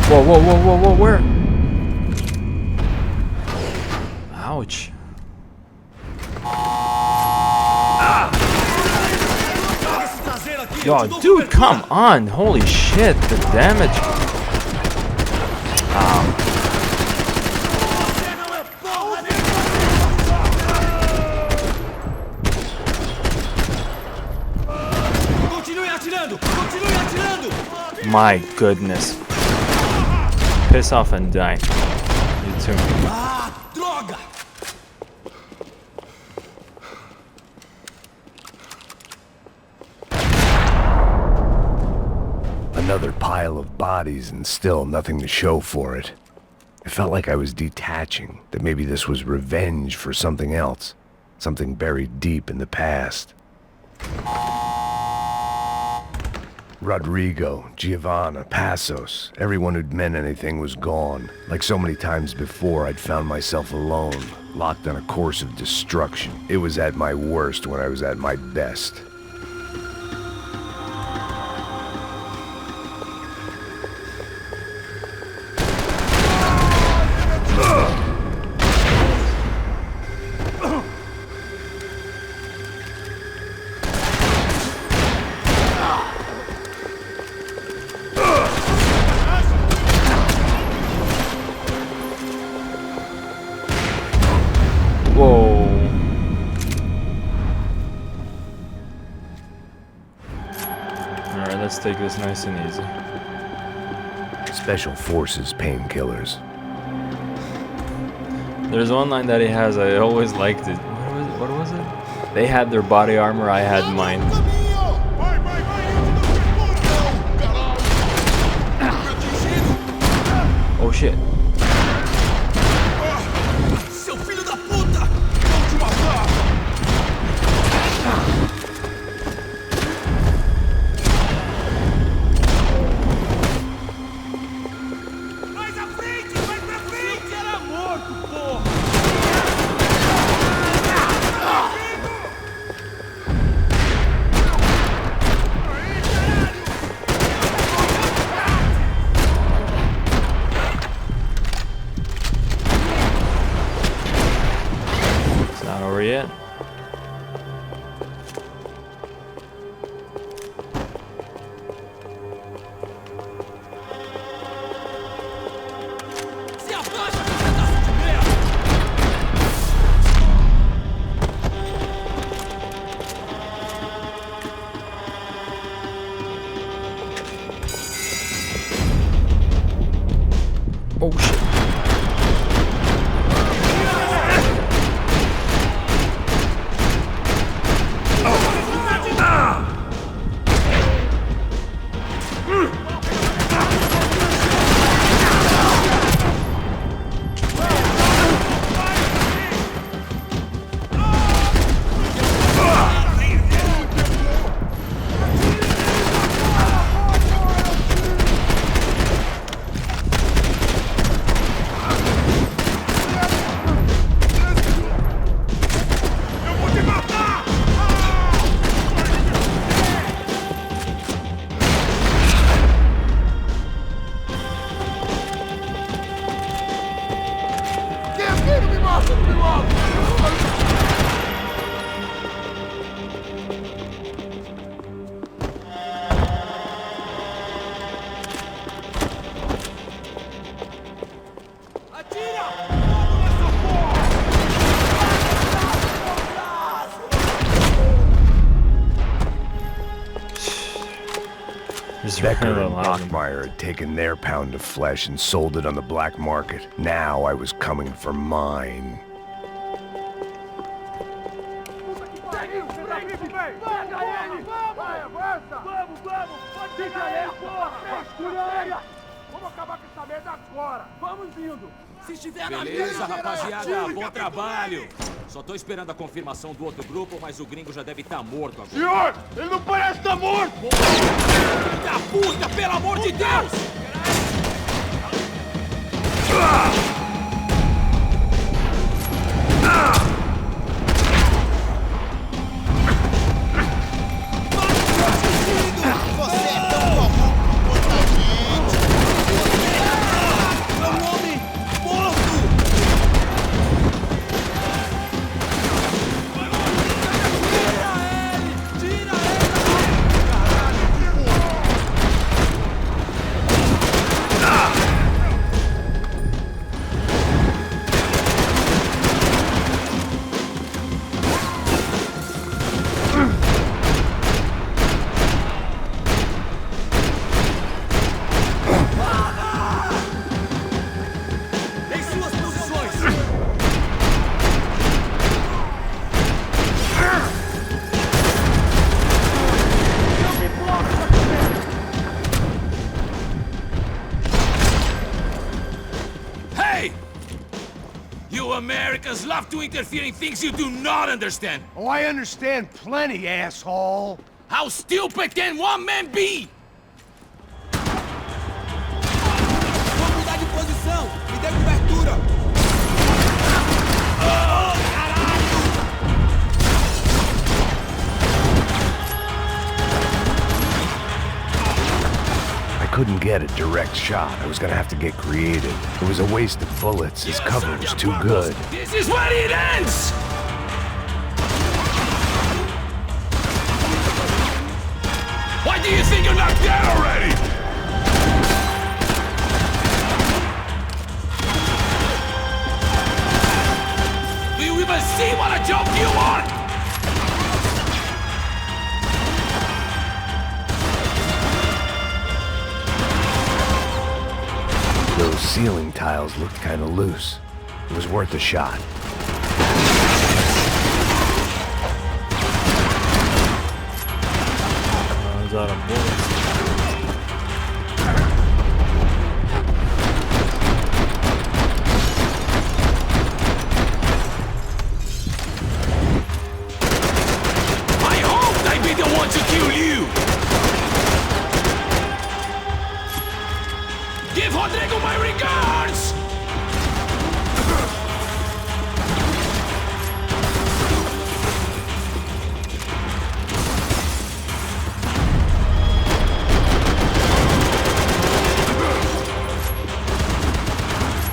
B: Whoa, whoa, whoa, whoa, whoa, where? Ouch. Yo, dude, come on. Holy shit, the damage. My goodness. Piss off and die. You too.
C: Another pile of bodies and still nothing to show for it. It felt like I was detaching, that maybe this was revenge for something else. Something buried deep in the past. Rodrigo, Giovanna, Passos, everyone who'd meant anything was gone. Like so many times before, I'd found myself alone, locked on a course of destruction. It was at my worst when I was at my best.
B: Whoa. Alright, let's take this nice and easy.
C: Special Forces painkillers.
B: There's one line that he has, I always liked it. What was it? They had their body armor, I had mine. Oh shit.
I: Seu filho da puta! Vou te matar! Mais à frente! Mais pra frente! Eu era morto, porra!
B: It's
C: Becker
B: really
C: and
B: loud.
C: Bachmeyer had taken their pound of flesh and sold it on the black market. Now I was coming for mine.
K: Beleza, rapaziada, bom trabalho. Só tô esperando a confirmação do outro grupo, mas o gringo já deve estar morto agora.
G: Senhor, ele não parece estar morto!
K: Filho da puta, pelo amor de Deus!
L: Americans love to interfere in things you do not understand.
F: Oh, I understand plenty, asshole.
L: How stupid can one man be?
K: Vamos mudar de posição. Me dê cobertura.
C: I couldn't get a direct shot. I was gonna have to get creative. It was a waste of bullets. His cover was too good.
L: This is where it ends! Why do you think you're not dead already? Do you even see what a joke you are?
C: Those ceiling tiles looked kind of loose. It was worth a shot.
B: Runs out of bullets.
L: I hoped I'd be the one to kill you! Give Rodrigo my regards!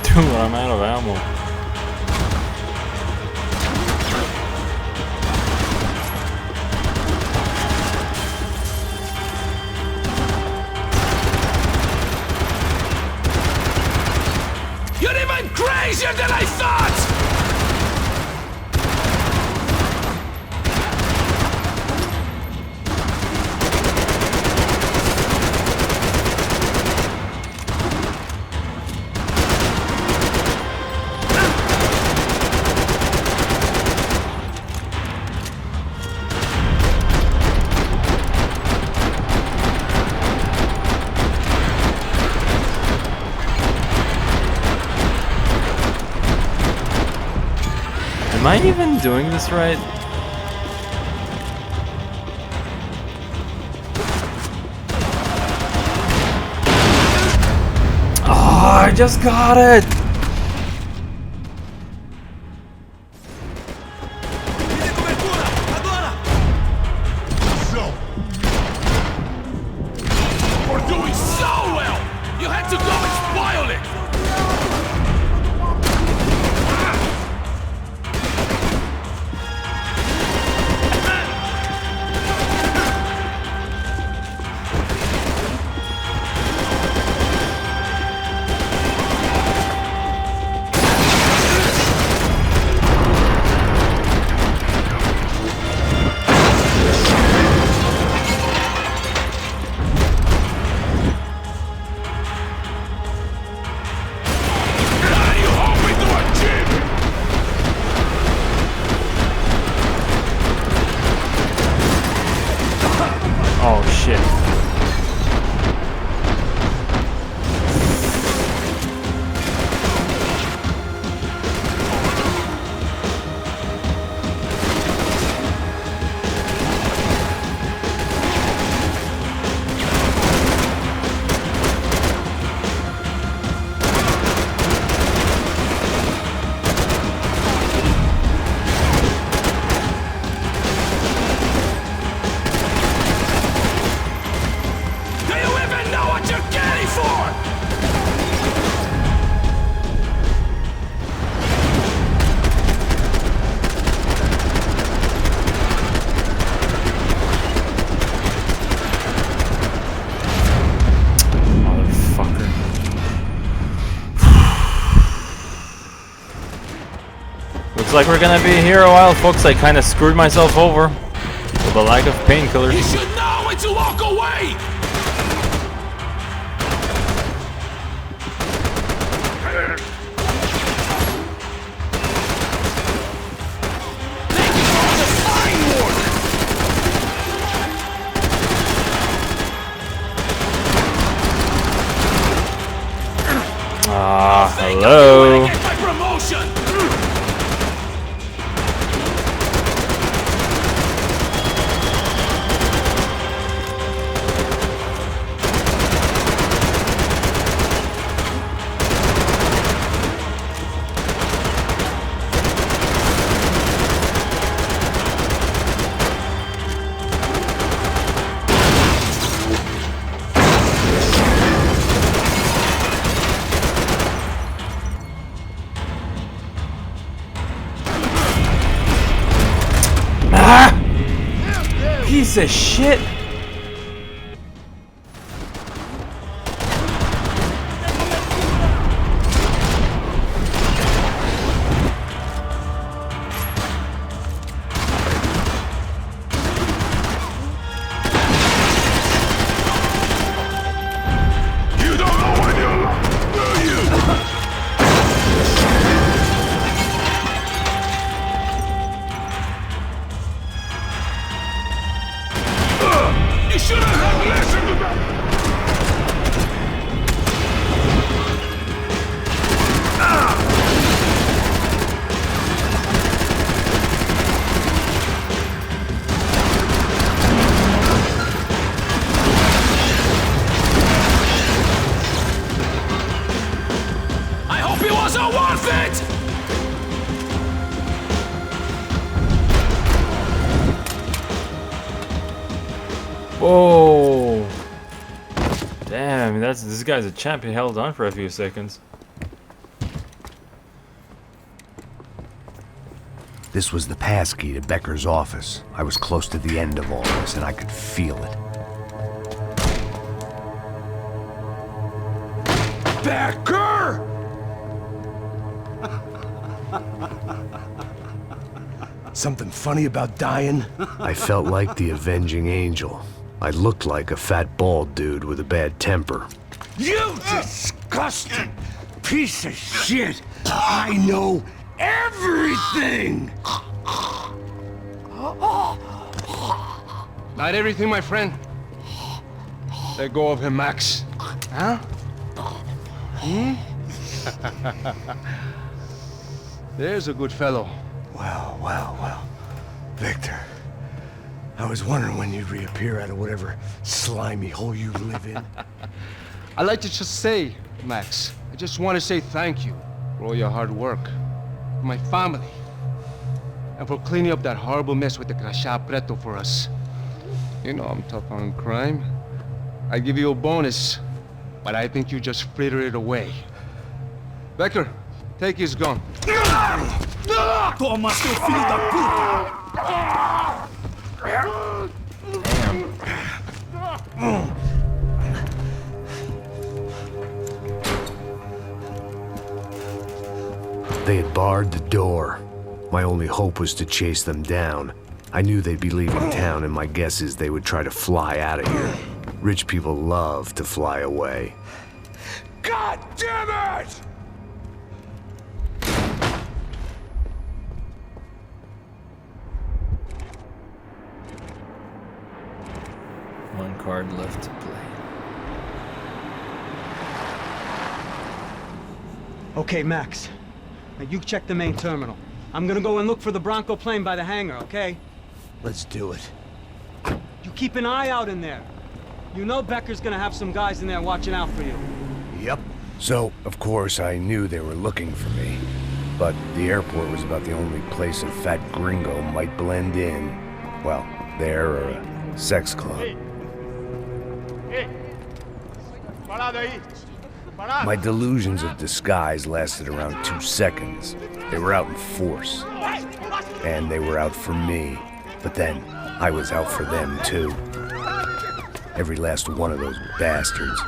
B: Dude, I'm out of ammo.
L: You're even crazier than I thought!
B: Am I even doing this right? Oh, I just got it!
L: We're doing so well! You had to go and spoil it!
B: Looks like we're gonna be here a while, folks. I kind of screwed myself over with a lack of painkillers.
L: You should know when to walk away!
B: Hello.
L: Get my promotion!
B: Piece of shit.
G: You don't know when you're lost, do you?
L: You should have listened to that! I hope it wasn't worth it!
B: Whoa. Damn, this guy's a champ. He held on for a few seconds.
C: This was the passkey to Becker's office. I was close to the end of all this, and I could feel it.
G: Becker!
C: Something funny about dying? I felt like the avenging angel. I looked like a fat bald dude with a bad temper.
F: You disgusting piece of shit! I know everything!
G: Not everything, my friend. Let go of him, Max. Huh? There's a good fellow.
C: Well. Victor, I was wondering when you'd reappear out of whatever slimy hole you live in.
G: I'd like to just say, Max, I just want to say thank you for all your hard work, for my family, and for cleaning up that horrible mess with the Crachá Preto for us. You know I'm tough on crime. I give you a bonus, but I think you just frittered it away. Becker, take his gun.
I: Toma, seu filho da puta!
C: They had barred the door. My only hope was to chase them down. I knew they'd be leaving town, and my guess is they would try to fly out of here. Rich people love to fly away.
G: God damn it!
B: One card left to play.
H: Okay, Max. Now you check the main terminal. I'm gonna go and look for the Bronco plane by the hangar, okay?
C: Let's do it.
H: You keep an eye out in there. You know Becker's gonna have some guys in there watching out for you.
C: Yep. So, of course, I knew they were looking for me. But the airport was about the only place a fat gringo might blend in. Well, there or a sex club. My delusions of disguise lasted around 2 seconds. They were out in force. And they were out for me. But then, I was out for them too. Every last one of those bastards.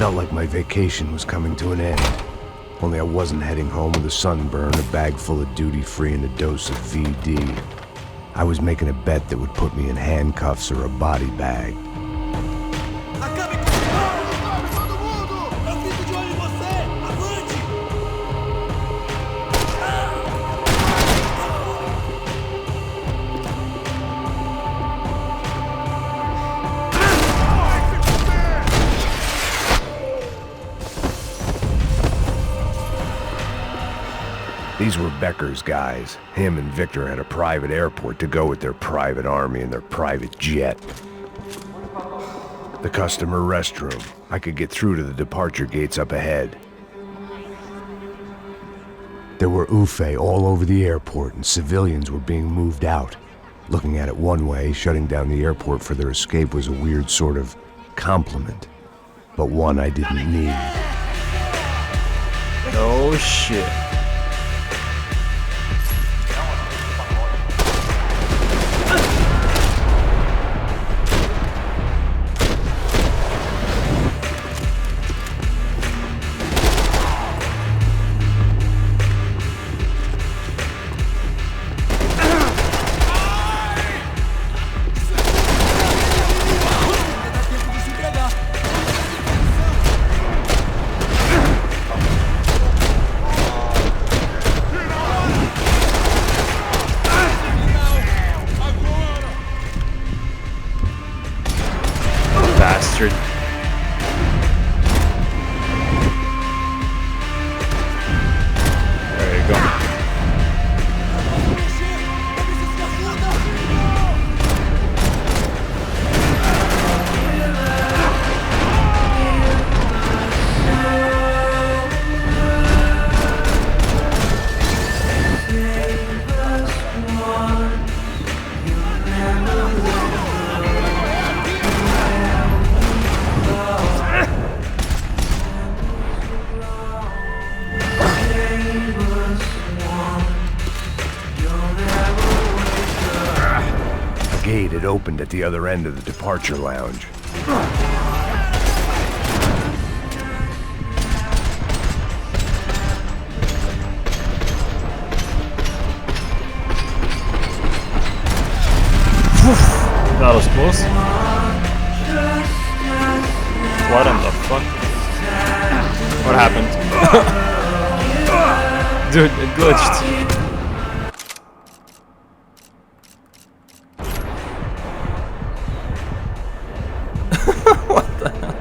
C: felt like my vacation was coming to an end. Only I wasn't heading home with a sunburn, a bag full of duty-free, and a dose of VD. I was making a bet that would put me in handcuffs or a body bag. These were Becker's guys. Him and Victor had a private airport to go with their private army and their private jet. The customer restroom. I could get through to the departure gates up ahead. There were UFE all over the airport, and civilians were being moved out. Looking at it one way, shutting down the airport for their escape was a weird sort of compliment, but one I didn't need.
B: Oh shit. Bastard. There you go.
C: A gate had opened at the other end of the departure lounge.
B: That was close. What in the fuck? What happened? Dude, it glitched. What the hell?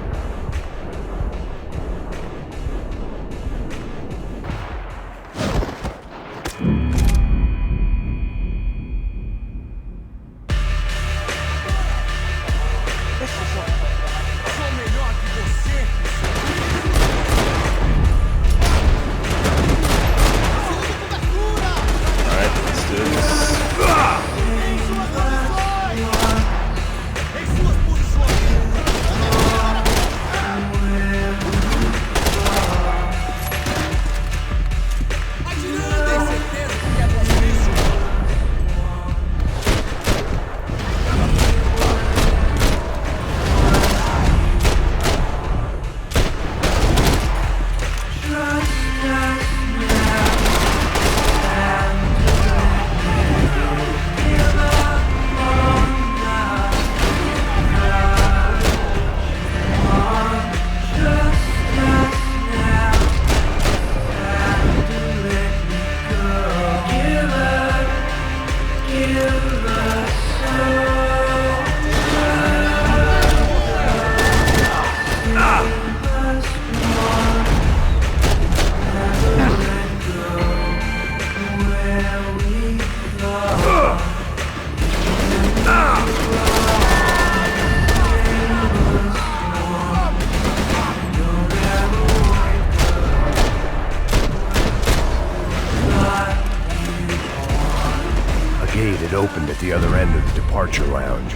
B: It opened at the other end of the departure lounge.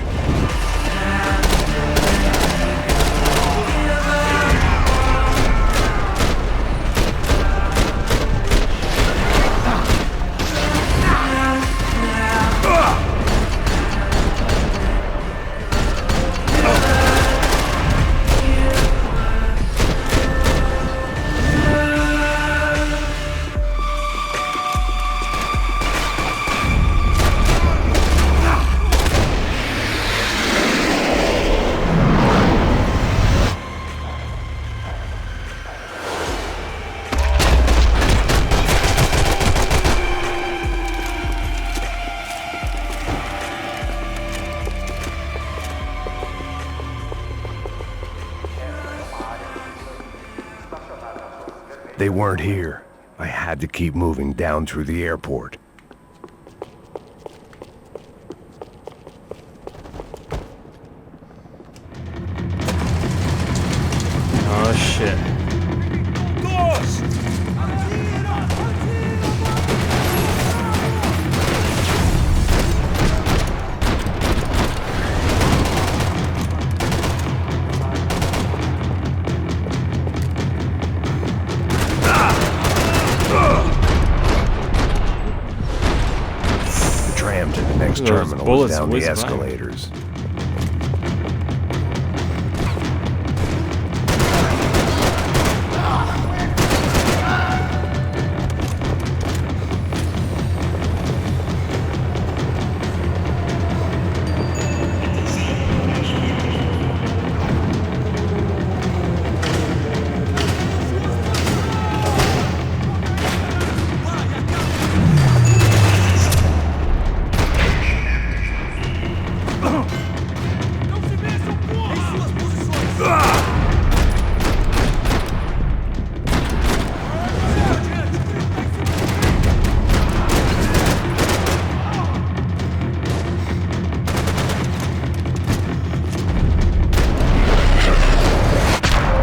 C: They weren't here. I had to keep moving down through the airport.
B: Oh shit.
C: The tram to the next
B: Those
C: terminal was
B: bullets
C: down the
B: whiz by.
C: escalators.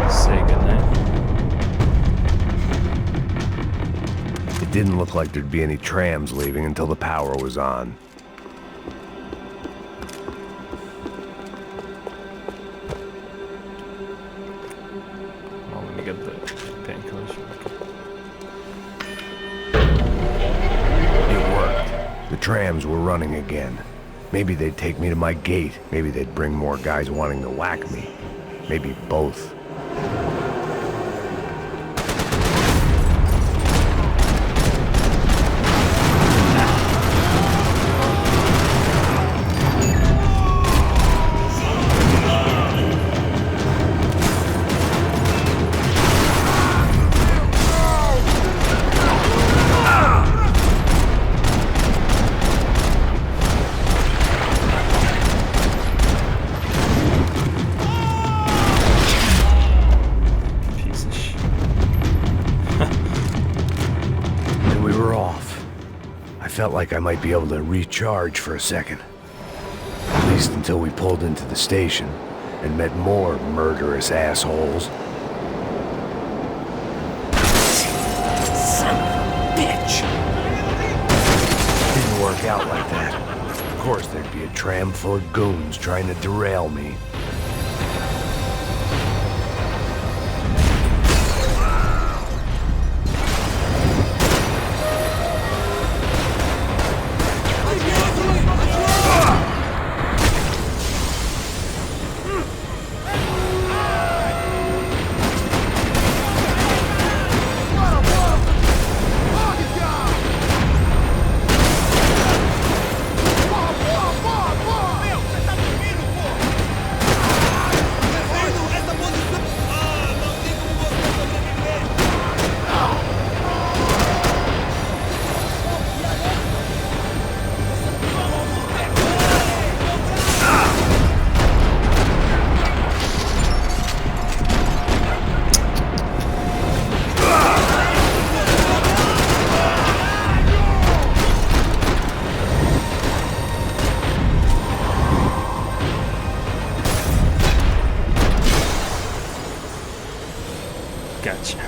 B: Say goodnight.
C: It didn't look like there'd be any trams leaving until the power was on.
B: Oh, let me get the painkillers.
C: It worked. The trams were running again. Maybe they'd take me to my gate. Maybe they'd bring more guys wanting to whack me. Maybe both.
B: Piece of shit.
C: And we were off. I felt like I might be able to recharge for a second. At least until we pulled into the station and met more murderous assholes.
L: Son of a bitch!
C: Didn't work out like that. Of course there'd be a tram full of goons trying to derail me.
B: Gotcha.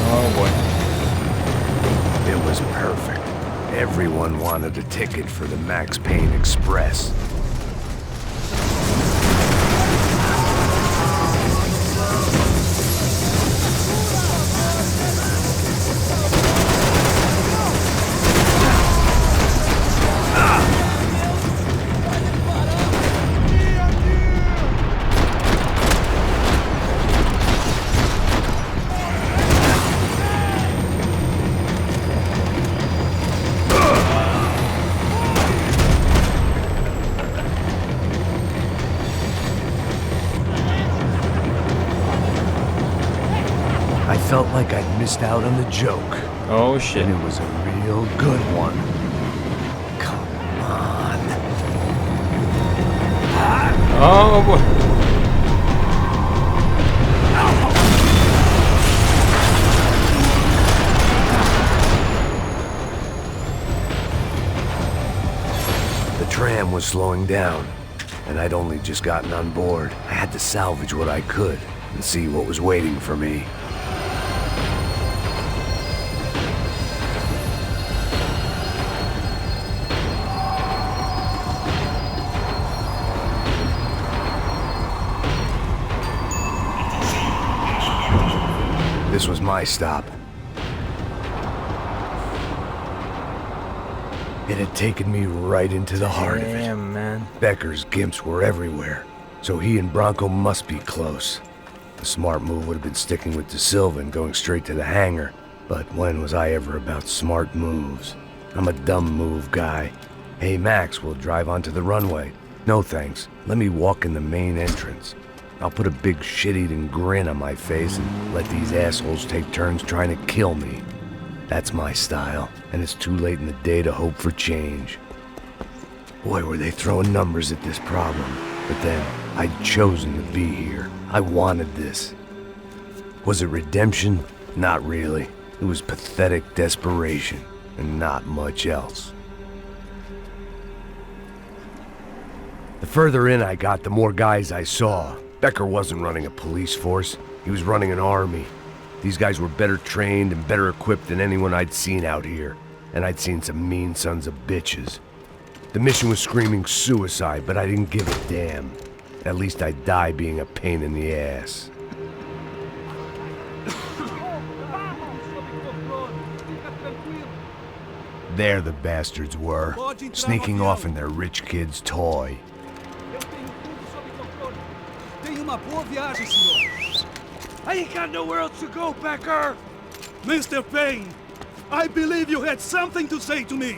B: Oh boy.
C: It was perfect. Everyone wanted a ticket for the Max Payne Express. I felt like I'd missed out on the joke.
B: Oh shit.
C: And it was a real good one. Come on.
B: Oh boy.
C: The tram was slowing down, and I'd only just gotten on board. I had to salvage what I could and see what was waiting for me. This was my stop. It had taken me right into the heart of it.
B: Damn, man.
C: Becker's gimps were everywhere, so he and Bronco must be close. The smart move would have been sticking with De Silva and going straight to the hangar, but when was I ever about smart moves? I'm a dumb move guy. Hey Max, we'll drive onto the runway. No thanks, let me walk in the main entrance. I'll put a big shit-eating grin on my face and let these assholes take turns trying to kill me. That's my style, and it's too late in the day to hope for change. Boy, were they throwing numbers at this problem. But then, I'd chosen to be here. I wanted this. Was it redemption? Not really. It was pathetic desperation, and not much else. The further in I got, the more guys I saw. Becker wasn't running a police force. He was running an army. These guys were better trained and better equipped than anyone I'd seen out here. And I'd seen some mean sons of bitches. The mission was screaming suicide, but I didn't give a damn. At least I'd die being a pain in the ass. There the bastards were, sneaking off in their rich kid's toy.
G: I ain't got nowhere else to go, Becker! Mr. Payne, I believe you had something to say to me.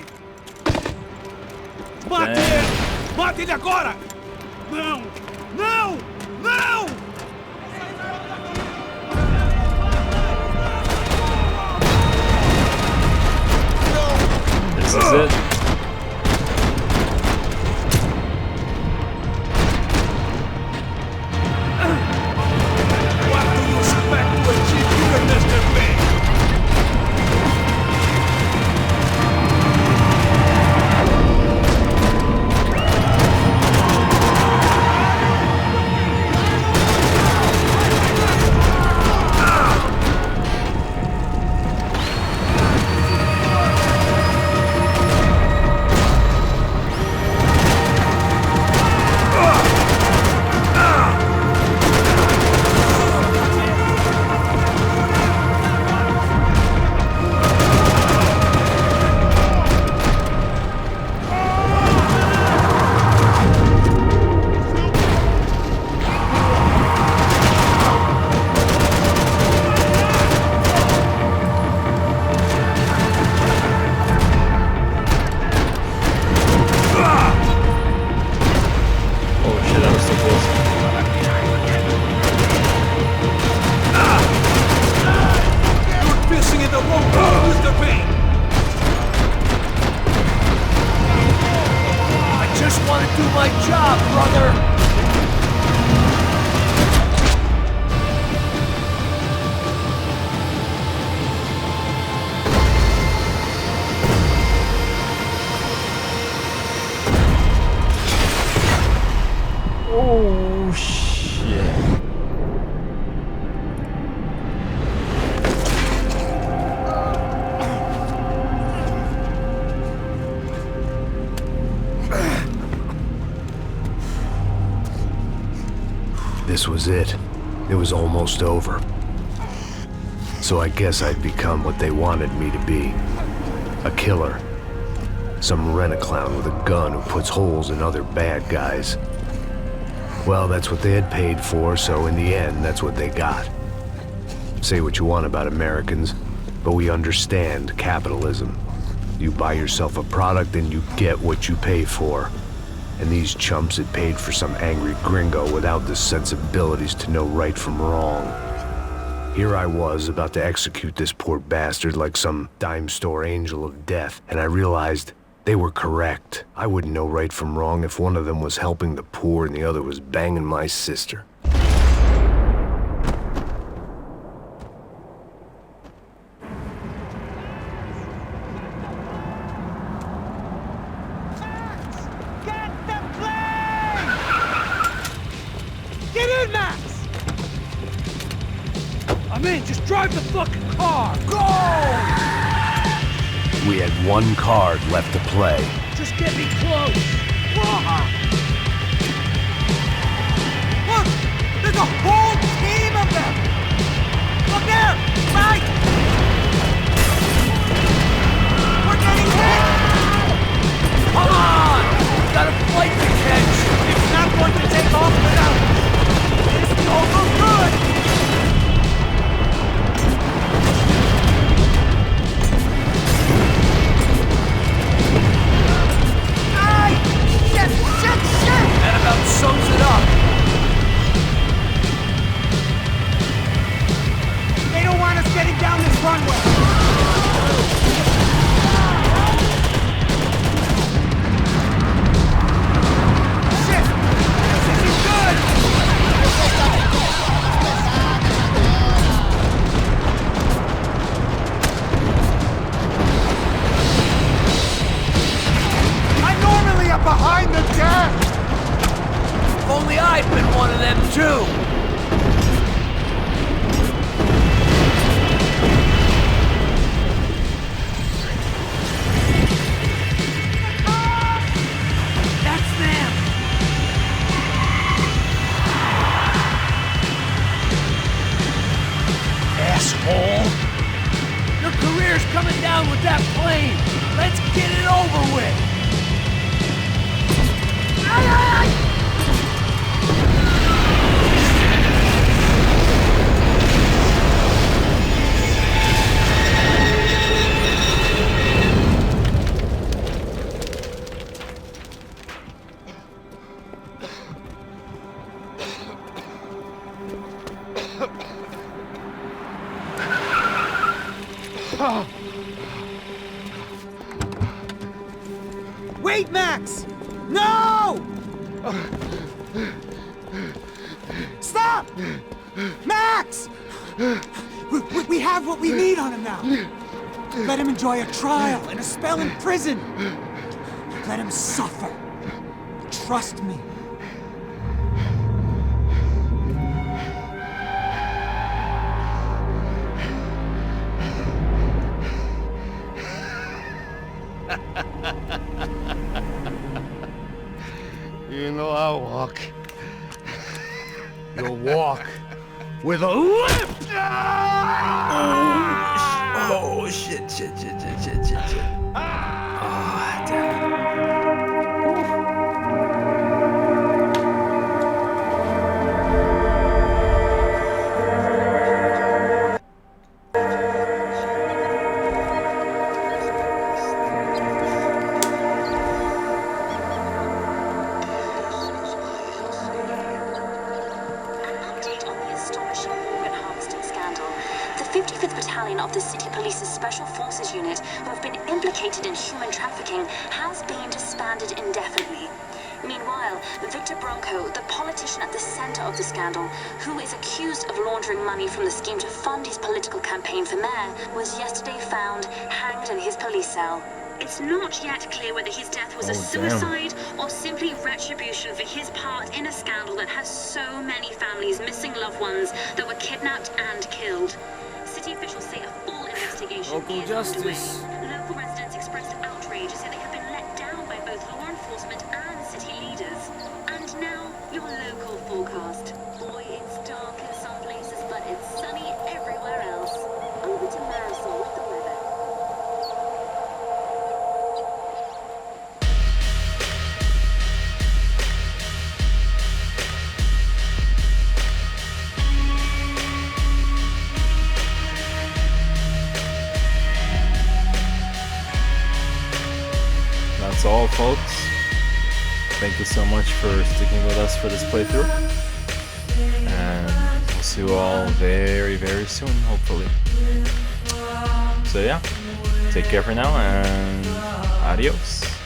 G: Mate ele! Mate ele agora! Não! Não! Não!
B: This is it. Oh shit.
C: This was it. It was almost over. So I guess I'd become what they wanted me to be. A killer. Some rent-a-clown with a gun who puts holes in other bad guys. Well, that's what they had paid for, so in the end, that's what they got. Say what you want about Americans, but we understand capitalism. You buy yourself a product and you get what you pay for. And these chumps had paid for some angry gringo without the sensibilities to know right from wrong. Here I was, about to execute this poor bastard like some dime store angel of death, and I realized they were correct. I wouldn't know right from wrong if one of them was helping the poor and the other was banging my sister.
F: Just drive the fucking car! Go!
C: We had one card left to play.
F: Just get me close! Look! There's a whole team of them! Look out! Right! We're getting hit! Come on! We got a flight to catch! It's not going to take off without... This don't look good! That about sums it up. They don't want us getting down this runway. Shit! This isn't good! I'm normally up behind the deck! If only I'd been one of them too! That's them! Asshole! Your career's coming down with that plane! Let's get it over with! Wait, Max! No! Stop! Max! We have what we need on him now. Let him enjoy a trial and a spell in prison. Let him suffer. Trust me.
A: You know I walk.
C: You'll walk with a limp!
A: Oh, shit.
C: Ah, damn it.
M: Of the City Police's Special Forces Unit, who have been implicated in human trafficking, has been disbanded indefinitely. Meanwhile, Victor Bronco, the politician at the center of the scandal, who is accused of laundering money from the scheme to fund his political campaign for mayor, was yesterday found hanged in his police cell. It's not yet clear whether his death was a suicide or simply retribution for his part in a scandal that has so many families missing loved ones that were kidnapped and killed. City officials say a full investigation is underway. Local residents expressed outrage, say they have been let down by both law enforcement and city leaders. And now, your local forecast. Boy, it's dark in some places, but it's sunny everywhere else. Over to Marisol with the weather.
B: That's all, folks. Thank you so much for sticking with us for this playthrough. And see you all very, very soon, hopefully. So yeah, take care for now and adios.